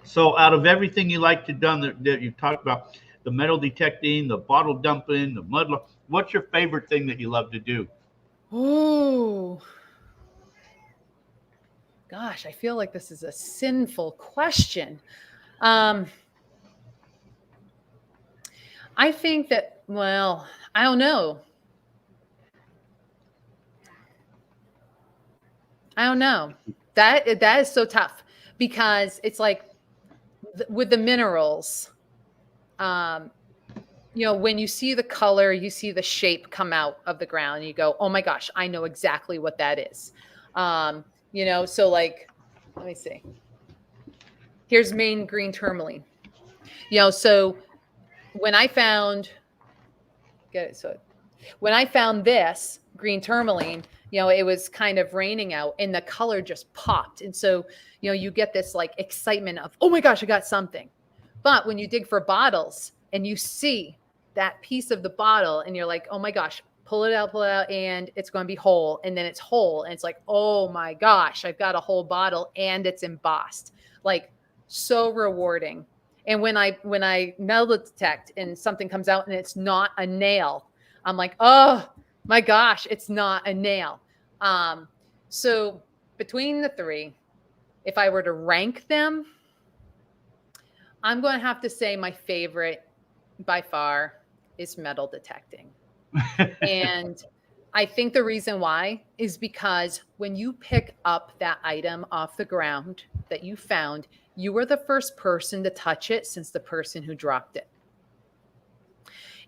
[SPEAKER 2] So out of everything you like to done that you talked about, the metal detecting, the bottle dumping, the mud, what's your favorite thing that you love to do?
[SPEAKER 3] Oh, gosh, I feel like this is a sinful question. I think that, well, I don't know. That is so tough because it's like with the minerals, when you see the color, you see the shape come out of the ground, and you go, oh my gosh, I know exactly what that is. So like, let me see. Here's Maine green tourmaline. So when I found this green tourmaline, it was kind of raining out and the color just popped. And so, you get this like excitement of, oh my gosh, I got something. But when you dig for bottles and you see that piece of the bottle and you're like, oh my gosh, pull it out, and it's going to be whole. And then it's whole. And it's like, oh my gosh, I've got a whole bottle and it's embossed. Like, so rewarding. And when I metal detect and something comes out and it's not a nail, I'm like, oh my gosh, it's not a nail. So between the three, if I were to rank them, I'm going to have to say my favorite by far is metal detecting. And I think the reason why is because when you pick up that item off the ground that you found, you were the first person to touch it since the person who dropped it.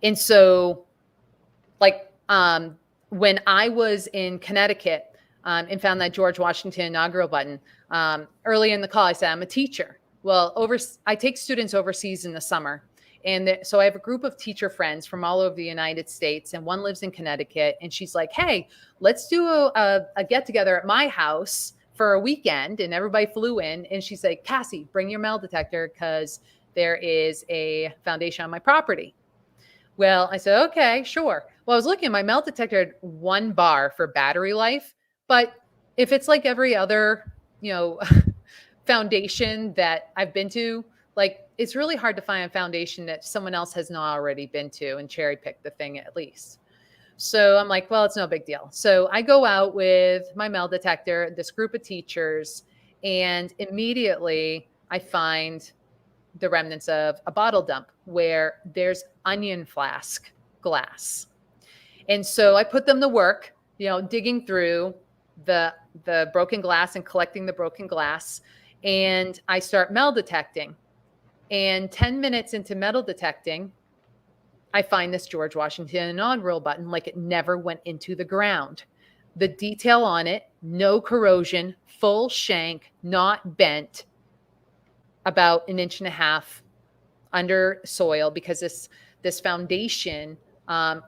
[SPEAKER 3] And so, like, when I was in Connecticut and found that George Washington inaugural button, early in the call, I said, I'm a teacher. Well, I take students overseas in the summer. And so I have a group of teacher friends from all over the United States, and one lives in Connecticut. And she's like, hey, let's do a get together at my house for a weekend. And everybody flew in. And she's like, Cassie, bring your metal detector because there is a foundation on my property. Well, I said, okay, sure. Well, I was looking at my metal detector had 1 bar for battery life. But if it's like every other, foundation that I've been to, like, it's really hard to find a foundation that someone else has not already been to and cherry pick the thing at least. So I'm like, well, it's no big deal. So I go out with my metal detector, this group of teachers, and immediately I find the remnants of a bottle dump where there's onion flask glass. And so I put them to work, digging through the broken glass and collecting the broken glass. And I start metal detecting. And 10 minutes into metal detecting, I find this George Washington inaugural button like it never went into the ground. The detail on it no corrosion, full shank, not bent, about 1.5 inches under soil, because this foundation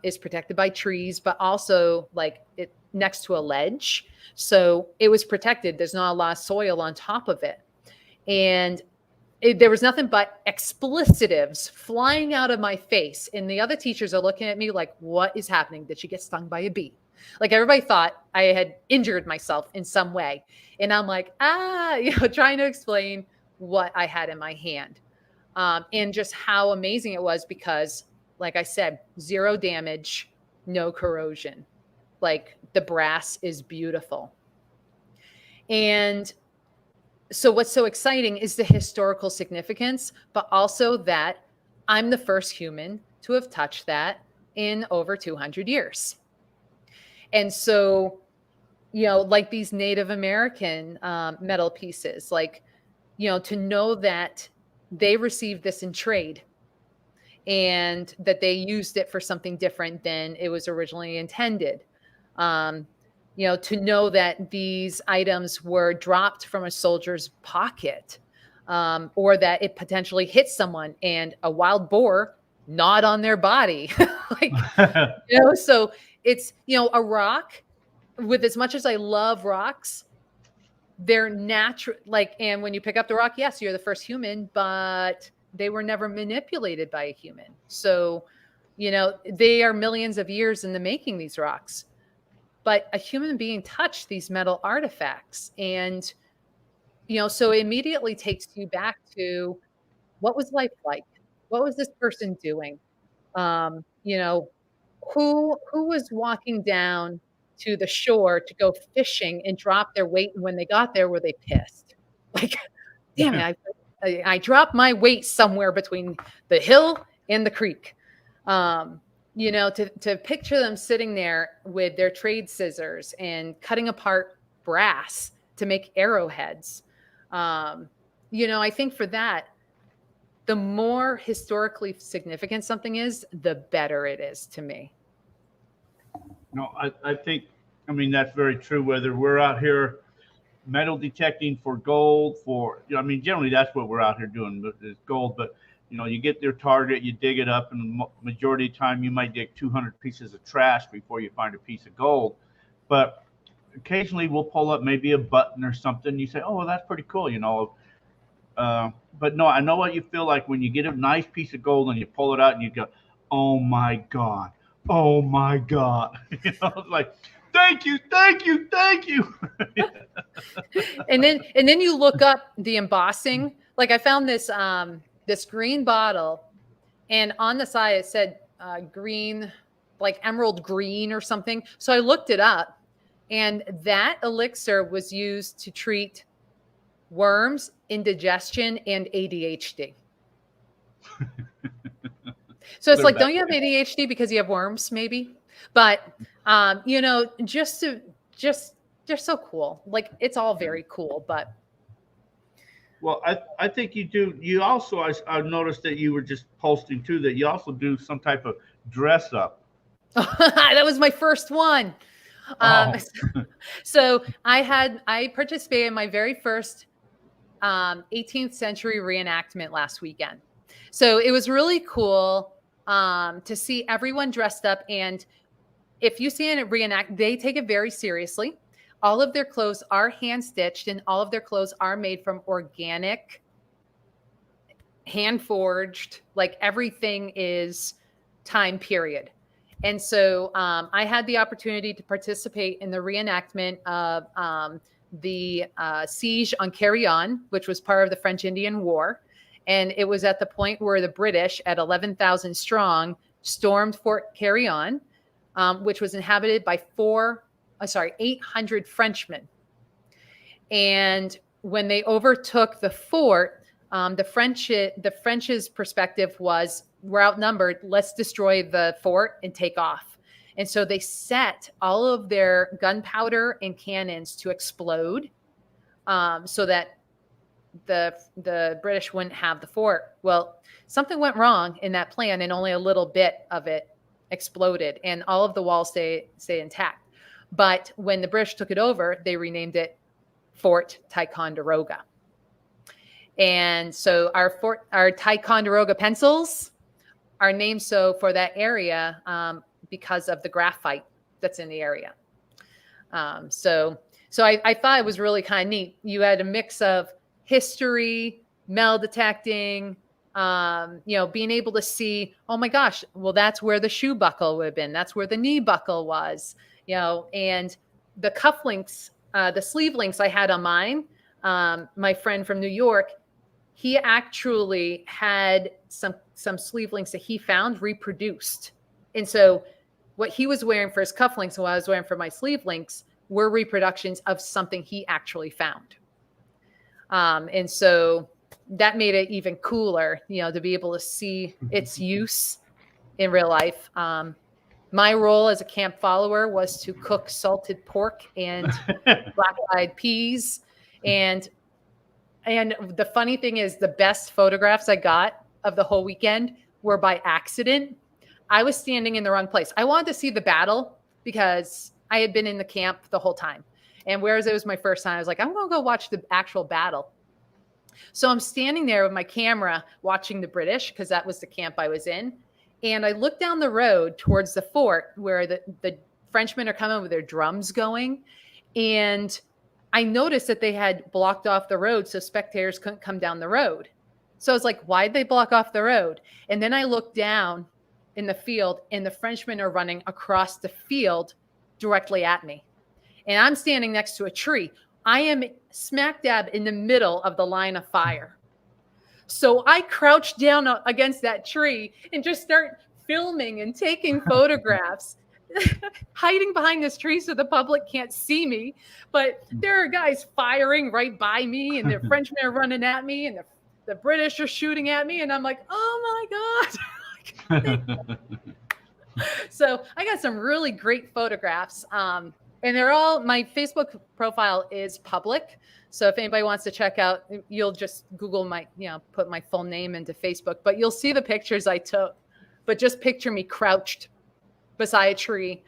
[SPEAKER 3] is protected by trees, but also like it next to a ledge. So it was protected. There's not a lot of soil on top of it. And there was nothing but explicitives flying out of my face. And the other teachers are looking at me like, what is happening? Did she get stung by a bee? Like everybody thought I had injured myself in some way. And I'm like, trying to explain what I had in my hand. And just how amazing it was because, like I said, 0 damage, no corrosion. Like the brass is beautiful. And so what's so exciting is the historical significance, but also that I'm the first human to have touched that in over 200 years. And so, like these Native American metal pieces, like, to know that they received this in trade and that they used it for something different than it was originally intended. To know that these items were dropped from a soldier's pocket, or that it potentially hit someone and a wild boar gnawed on their body. So it's, a rock, with as much as I love rocks, they're natural. And when you pick up the rock, yes, you're the first human, but they were never manipulated by a human. So, they are millions of years in the making, these rocks. But a human being touched these metal artifacts. And, so it immediately takes you back to, what was life like? What was this person doing? Who was walking down to the shore to go fishing and drop their weight? And when they got there, were they pissed? Like, damn it, I dropped my weight somewhere between the hill and the creek. To picture them sitting there with their trade scissors and cutting apart brass to make arrowheads. I think for that, the more historically significant something is, the better it is to me.
[SPEAKER 2] No, I think, that's very true. Whether we're out here metal detecting for gold, generally that's what we're out here doing, is gold. But, you get their target, you dig it up, and the majority of the time you might dig 200 pieces of trash before you find a piece of gold. But occasionally we'll pull up maybe a button or something. You say, oh, well, that's pretty cool, But no, I know what you feel like when you get a nice piece of gold and you pull it out and you go, oh my God. Oh my God. It's like, thank you.
[SPEAKER 3] And then you look up the embossing. Like I found this green bottle, and on the side it said green, like emerald green or something. So I looked it up, and that elixir was used to treat worms, indigestion, and ADHD. So it's like, don't you have ADHD because you have worms, maybe? But just they're so cool. Like, it's all very cool. But
[SPEAKER 2] well, I think you do. You also, I noticed that you were just posting too, that you also do some type of dress up.
[SPEAKER 3] That was my first one. So I participated in my very first 18th century reenactment last weekend. So it was really cool to see everyone dressed up. And if you see a reenact, they take it very seriously. All of their clothes are hand stitched, and all of their clothes are made from organic, hand forged, like everything is time period. And so I had the opportunity to participate in the reenactment of the siege on Carillon, which was part of the French Indian War. And it was at the point where the British, at 11,000 strong, stormed Fort Carillon, which was inhabited by 800 Frenchmen. And when they overtook the fort, the French's perspective was, we're outnumbered, let's destroy the fort and take off. And so they set all of their gunpowder and cannons to explode, so that the British wouldn't have the fort. Well, something went wrong in that plan, and only a little bit of it exploded, and all of the walls stay intact. But when the British took it over, they renamed it Fort Ticonderoga. And so our Ticonderoga pencils are named so for that area because of the graphite that's in the area. So I thought it was really kind of neat. You had a mix of history, metal detecting, being able to see, oh my gosh, well, that's where the shoe buckle would have been. That's where the knee buckle was, and the cufflinks, the sleeve links I had on mine. My friend from New York, he actually had some sleeve links that he found reproduced. And so what he was wearing for his cufflinks and what I was wearing for my sleeve links were reproductions of something he actually found. And so that made it even cooler, to be able to see its use in real life. My role as a camp follower was to cook salted pork and black-eyed peas. And the funny thing is, the best photographs I got of the whole weekend were by accident. I was standing in the wrong place. I wanted to see the battle because I had been in the camp the whole time. And whereas it was my first time, I was like, I'm going to go watch the actual battle. So I'm standing there with my camera watching the British, because that was the camp I was in. And I look down the road towards the fort where the Frenchmen are coming with their drums going. And I noticed that they had blocked off the road so spectators couldn't come down the road. So I was like, why'd they block off the road? And then I looked down in the field and the Frenchmen are running across the field directly at me. And I'm standing next to a tree. I am smack dab in the middle of the line of fire. So I crouch down against that tree and just start filming and taking photographs, hiding behind this tree so the public can't see me. But there are guys firing right by me, and the Frenchmen are running at me, and the British are shooting at me. And I'm like, oh my God. So I got some really great photographs. And they're all, my Facebook profile is public. So if anybody wants to check out, you'll just Google put my full name into Facebook, but you'll see the pictures I took. But just picture me crouched beside a tree,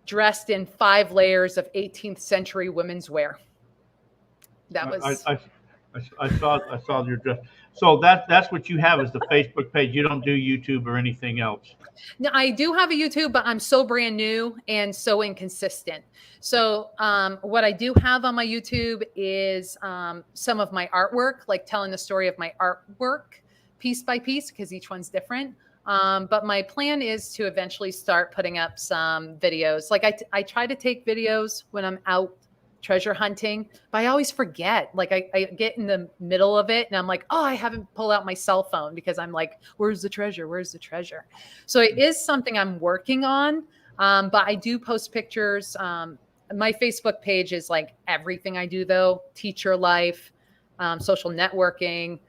[SPEAKER 3] dressed in 5 layers of 18th century women's wear. That was.
[SPEAKER 2] I saw your dress. So that's what you have is the Facebook page. You don't do YouTube or anything else.
[SPEAKER 3] No, I do have a YouTube, but I'm so brand new and so inconsistent. So what I do have on my YouTube is some of my artwork, like telling the story of my artwork piece by piece, because each one's different. But my plan is to eventually start putting up some videos. Like I try to take videos when I'm out treasure hunting, but I always forget. Like I get in the middle of it and I'm like, oh, I haven't pulled out my cell phone, because I'm like, where's the treasure? Where's the treasure? So it is something I'm working on. But I do post pictures. My Facebook page is like everything I do though: teacher life, social networking,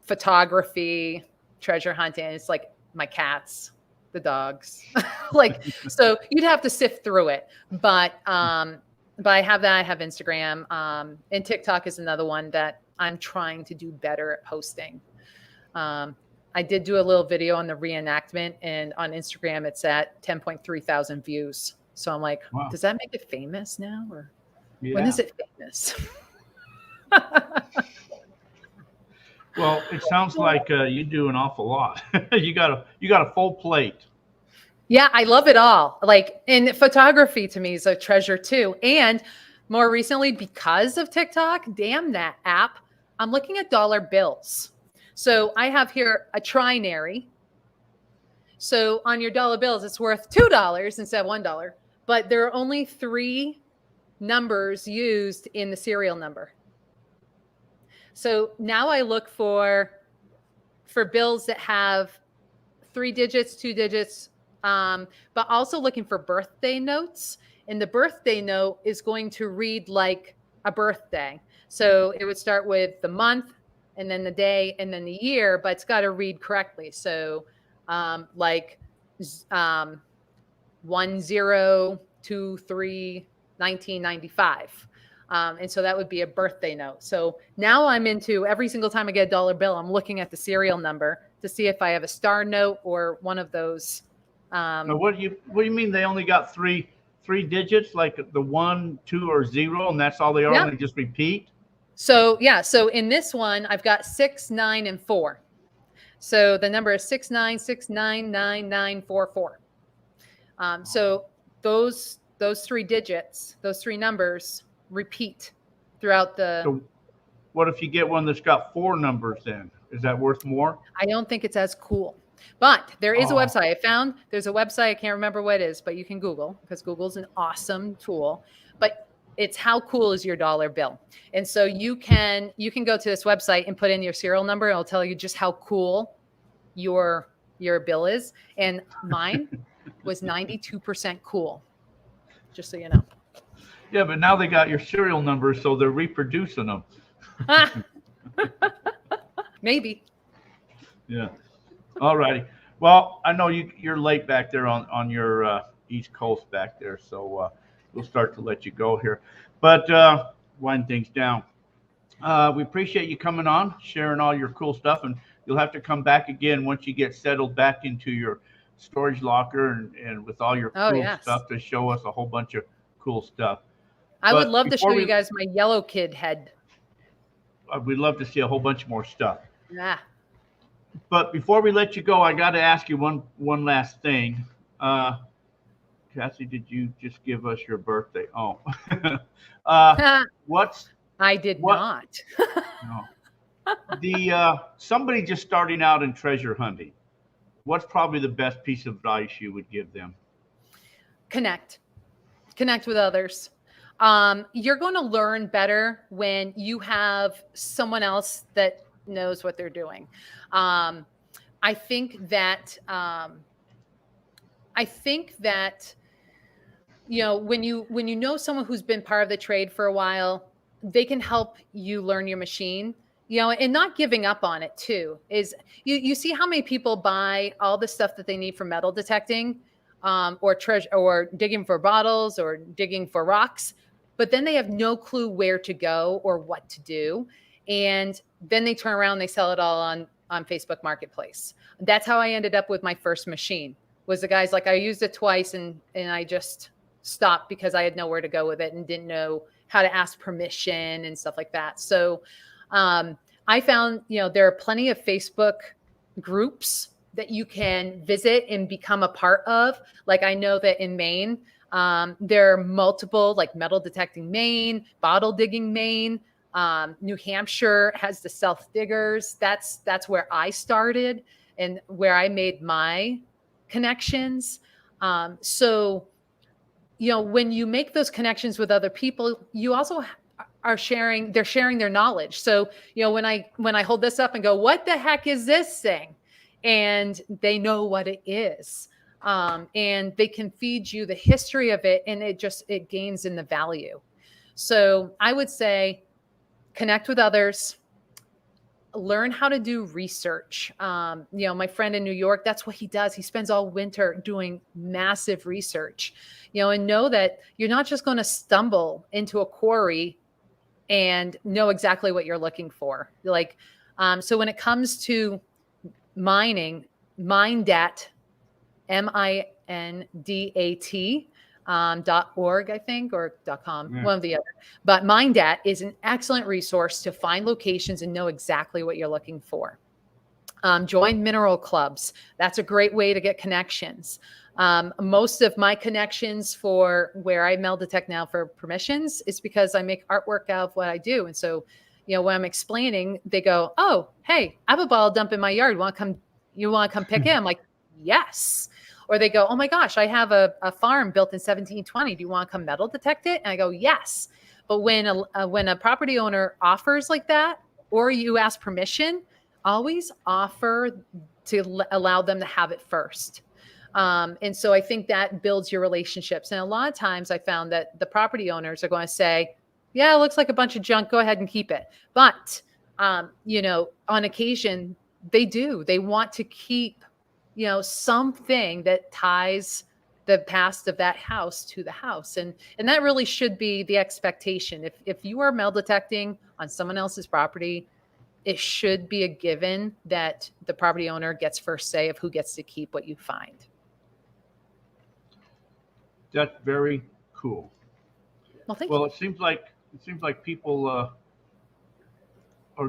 [SPEAKER 3] photography, treasure hunting. It's like my cats, the dogs, so you'd have to sift through it. But I have that. I have Instagram, and TikTok is another one that I'm trying to do better at posting. I did do a little video on the reenactment, and on Instagram, it's at 10.3 thousand views. So I'm like, wow. Does that make it famous now, or when is it famous?
[SPEAKER 2] Well, it sounds like you do an awful lot. You got a full plate.
[SPEAKER 3] Yeah, I love it all. And photography to me is a treasure too. And more recently, because of TikTok, damn that app, I'm looking at dollar bills. So I have here a trinary. So on your dollar bills, it's worth $2 instead of $1. But there are only 3 numbers used in the serial number. So now I look for bills that have 3 digits, 2 digits, but also looking for birthday notes. And the birthday note is going to read like a birthday. So it would start with the month and then the day and then the year, but it's got to read correctly. So 1023-1995. And so that would be a birthday note. So now I'm into, every single time I get a dollar bill, I'm looking at the serial number to see if I have a star note or one of those.
[SPEAKER 2] Now what do you mean they only got three three digits, like the 1, 2, or 0, and that's all they are,
[SPEAKER 3] Yeah.
[SPEAKER 2] and they just repeat?
[SPEAKER 3] So yeah, so in this one, I've got 6, 9, and 4. So the number is 696999944. So those three digits, those three numbers repeat throughout the.
[SPEAKER 2] So what if you get one that's got 4 numbers then? Is that worth more?
[SPEAKER 3] I don't think it's as cool. But there is a
[SPEAKER 2] Oh.
[SPEAKER 3] website I found. There's a website. I can't remember what it is, but you can Google, because Google's an awesome tool. But it's how cool is your dollar bill. And so you can go to this website and put in your serial number. And it'll tell you just how cool your bill is. And mine was 92% cool, just so you know.
[SPEAKER 2] Yeah, but now they got your serial number, so they're reproducing them.
[SPEAKER 3] Maybe.
[SPEAKER 2] Yeah. All righty. Well, I know you're late back there on your East Coast back there, so we'll start to let you go here. But wind things down. We appreciate you coming on, sharing all your cool stuff, and you'll have to come back again once you get settled back into your storage locker and with all your cool stuff to show us a whole bunch of cool stuff.
[SPEAKER 3] I would love to show you guys my yellow kid head.
[SPEAKER 2] We'd love to see a whole bunch more stuff.
[SPEAKER 3] Yeah.
[SPEAKER 2] But before we let you go, I got to ask you one last thing. Cassie, did you just give us your birthday? Oh,
[SPEAKER 3] I did not.
[SPEAKER 2] No. Somebody just starting out in treasure hunting, what's probably the best piece of advice you would give them? Connect
[SPEAKER 3] with others. You're going to learn better when you have someone else that knows what they're doing. I think that when you know someone who's been part of the trade for a while, they can help you learn your machine. And not giving up on it too. Is you see how many people buy all the stuff that they need for metal detecting, or treasure, or digging for bottles, or digging for rocks, but then they have no clue where to go or what to do. And then they turn around, they sell it all on Facebook Marketplace. That's how I ended up with my first machine. Was the guy's like, I used it twice and I just stopped because I had nowhere to go with it and didn't know how to ask permission and stuff like that. So I found, there are plenty of Facebook groups that you can visit and become a part of. Like I know that in Maine, there are multiple, like metal detecting Maine, bottle digging Maine. New Hampshire has the Self Diggers. That's where I started and where I made my connections. So, when you make those connections with other people, you also they're sharing their knowledge. So, when I hold this up and go, what the heck is this thing? And they know what it is. And they can feed you the history of it, and it gains in the value. So I would say, connect with others, learn how to do research. My friend in New York, that's what he does. He spends all winter doing massive research, and know that you're not just going to stumble into a quarry and know exactly what you're looking for. Like, so when it comes to mining, Mindat, MINDAT, .org, I think, or .com, one of the other. But Mindat is an excellent resource to find locations and know exactly what you're looking for. Join mineral clubs. That's a great way to get connections. Most of my connections for where I metal detect now for permissions is because I make artwork out of what I do. And so, when I'm explaining, they go, oh, hey, I have a bottle dump in my yard. You want to come pick it? I'm like, yes. Or they go, oh my gosh, I have a farm built in 1720. Do you want to come metal detect it? And I go, yes. But when a property owner offers like that, or you ask permission, always offer to allow them to have it first. And so I think that builds your relationships. And a lot of times I found that the property owners are going to say, yeah, it looks like a bunch of junk. Go ahead and keep it. But, on occasion, they do. They want to keep something that ties the past of that house to the house. And that really should be the expectation. If you are metal detecting on someone else's property, it should be a given that the property owner gets first say of who gets to keep what you find.
[SPEAKER 2] That's very cool.
[SPEAKER 3] Well, thank
[SPEAKER 2] Well,
[SPEAKER 3] you.
[SPEAKER 2] it seems like people are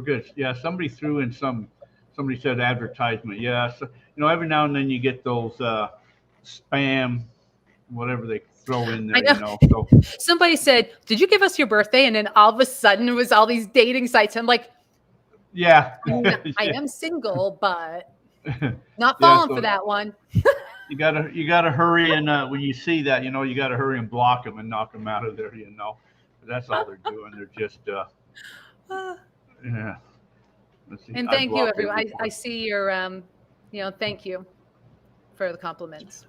[SPEAKER 2] good. Yeah, somebody threw in somebody said advertisement. Yeah, so, every now and then you get those spam, whatever they throw in
[SPEAKER 3] I
[SPEAKER 2] there.
[SPEAKER 3] know.
[SPEAKER 2] So
[SPEAKER 3] Somebody said, "Did you give us your birthday?" And then all of a sudden, it was all these dating sites. I'm like,
[SPEAKER 2] yeah,
[SPEAKER 3] I am single, but not
[SPEAKER 2] yeah.
[SPEAKER 3] falling for
[SPEAKER 2] So
[SPEAKER 3] that one.
[SPEAKER 2] you gotta hurry and when you see that, you gotta hurry and block them and knock them out of there. That's all they're doing. They're just yeah. Let's see.
[SPEAKER 3] And
[SPEAKER 2] I
[SPEAKER 3] thank you,
[SPEAKER 2] blocked it
[SPEAKER 3] everyone. I
[SPEAKER 2] before.
[SPEAKER 3] see your, thank you for the compliments.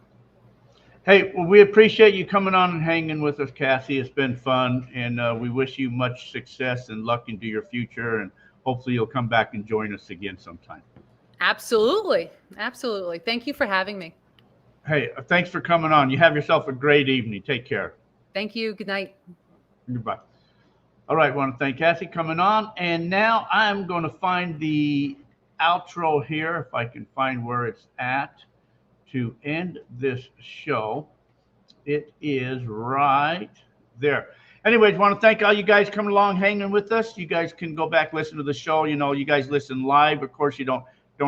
[SPEAKER 2] Hey, well, we appreciate you coming on and hanging with us, Cassie. It's been fun, and we wish you much success and luck into your future. And hopefully, you'll come back and join us again sometime.
[SPEAKER 3] Absolutely. Absolutely. Thank you for having me.
[SPEAKER 2] Hey, thanks for coming on. You have yourself a great evening. Take care.
[SPEAKER 3] Thank you. Good night.
[SPEAKER 2] Goodbye. All right, I want to thank Cassie coming on, and now I'm going to find the outro here, if I can find where it's at, to end this show. It is right there. Anyways, want to thank all you guys coming along, hanging with us. You guys can go back, listen to the show. You guys listen live. Of course, you don't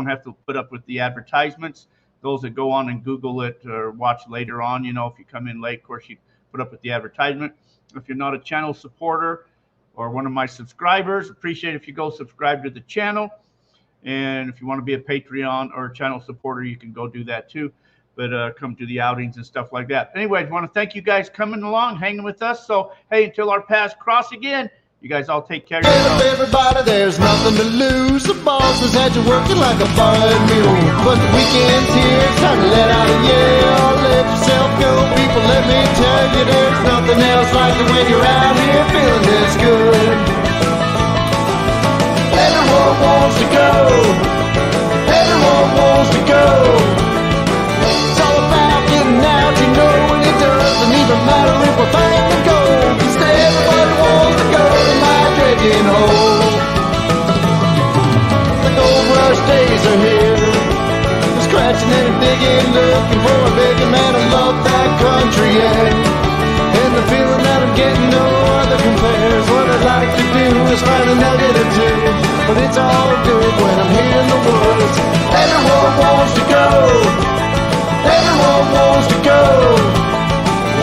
[SPEAKER 2] have to put up with the advertisements. Those that go on and Google it or watch later on, if you come in late, of course, you put up with the advertisement. If you're not a channel supporter or one of my subscribers, appreciate if you go subscribe to the channel. And if you want to be a Patreon or a channel supporter, you can go do that too. But come to the outings and stuff like that. Anyways, want to thank you guys coming along, hanging with us. So, hey, until our paths cross again, you guys all take care of
[SPEAKER 1] Hey,
[SPEAKER 2] yourselves.
[SPEAKER 1] everybody, there's nothing to lose. The boss has had you working like a barred mule. But the weekend's here, it's time to let out a yell. Let yourself go, people, let me tell you, there's nothing else like it when you're out here feeling this good. Everyone wants to go. Everyone wants to go. It's all about getting out, and it doesn't even matter if we're fine to go. 'Cause everybody wants to go to my drinking hole. The gold rush days are here. I'm scratching and digging, looking for a begging man to love that country air. And the feeling that I'm getting, no other compares. What I'd like to do is find a nugget or two. But it's all good when I'm here in the woods. Everyone wants to go. Everyone wants to go.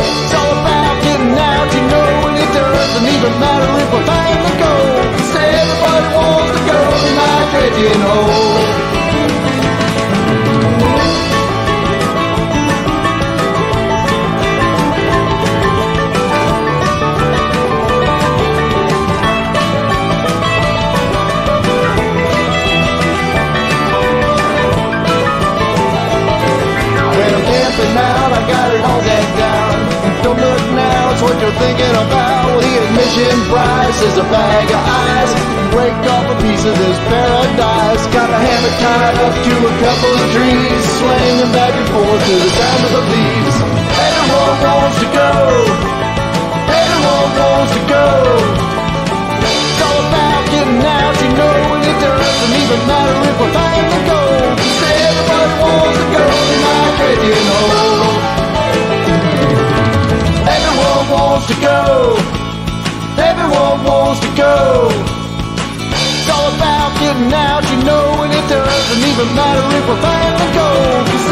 [SPEAKER 1] It's all about getting out, and it doesn't even matter if we're fine to go. 'Cause everybody wants to go to my dredging hole. Out, I got it all decked down. Don't look now, it's what you're thinking about. Well, the admission price is a bag of ice. Break off a piece of this paradise. Got a hammer tied up to a couple of trees, swinging back and forth to the sound of the leaves. Everyone wants to go. Everyone wants to go. It's all about getting out, and it doesn't even matter if we're fine to go. 'Cause everybody wants to go to my drinking hole. Everyone wants to go. Everyone wants to go. It's all about getting out, and it doesn't even matter if we're fine to go. 'Cause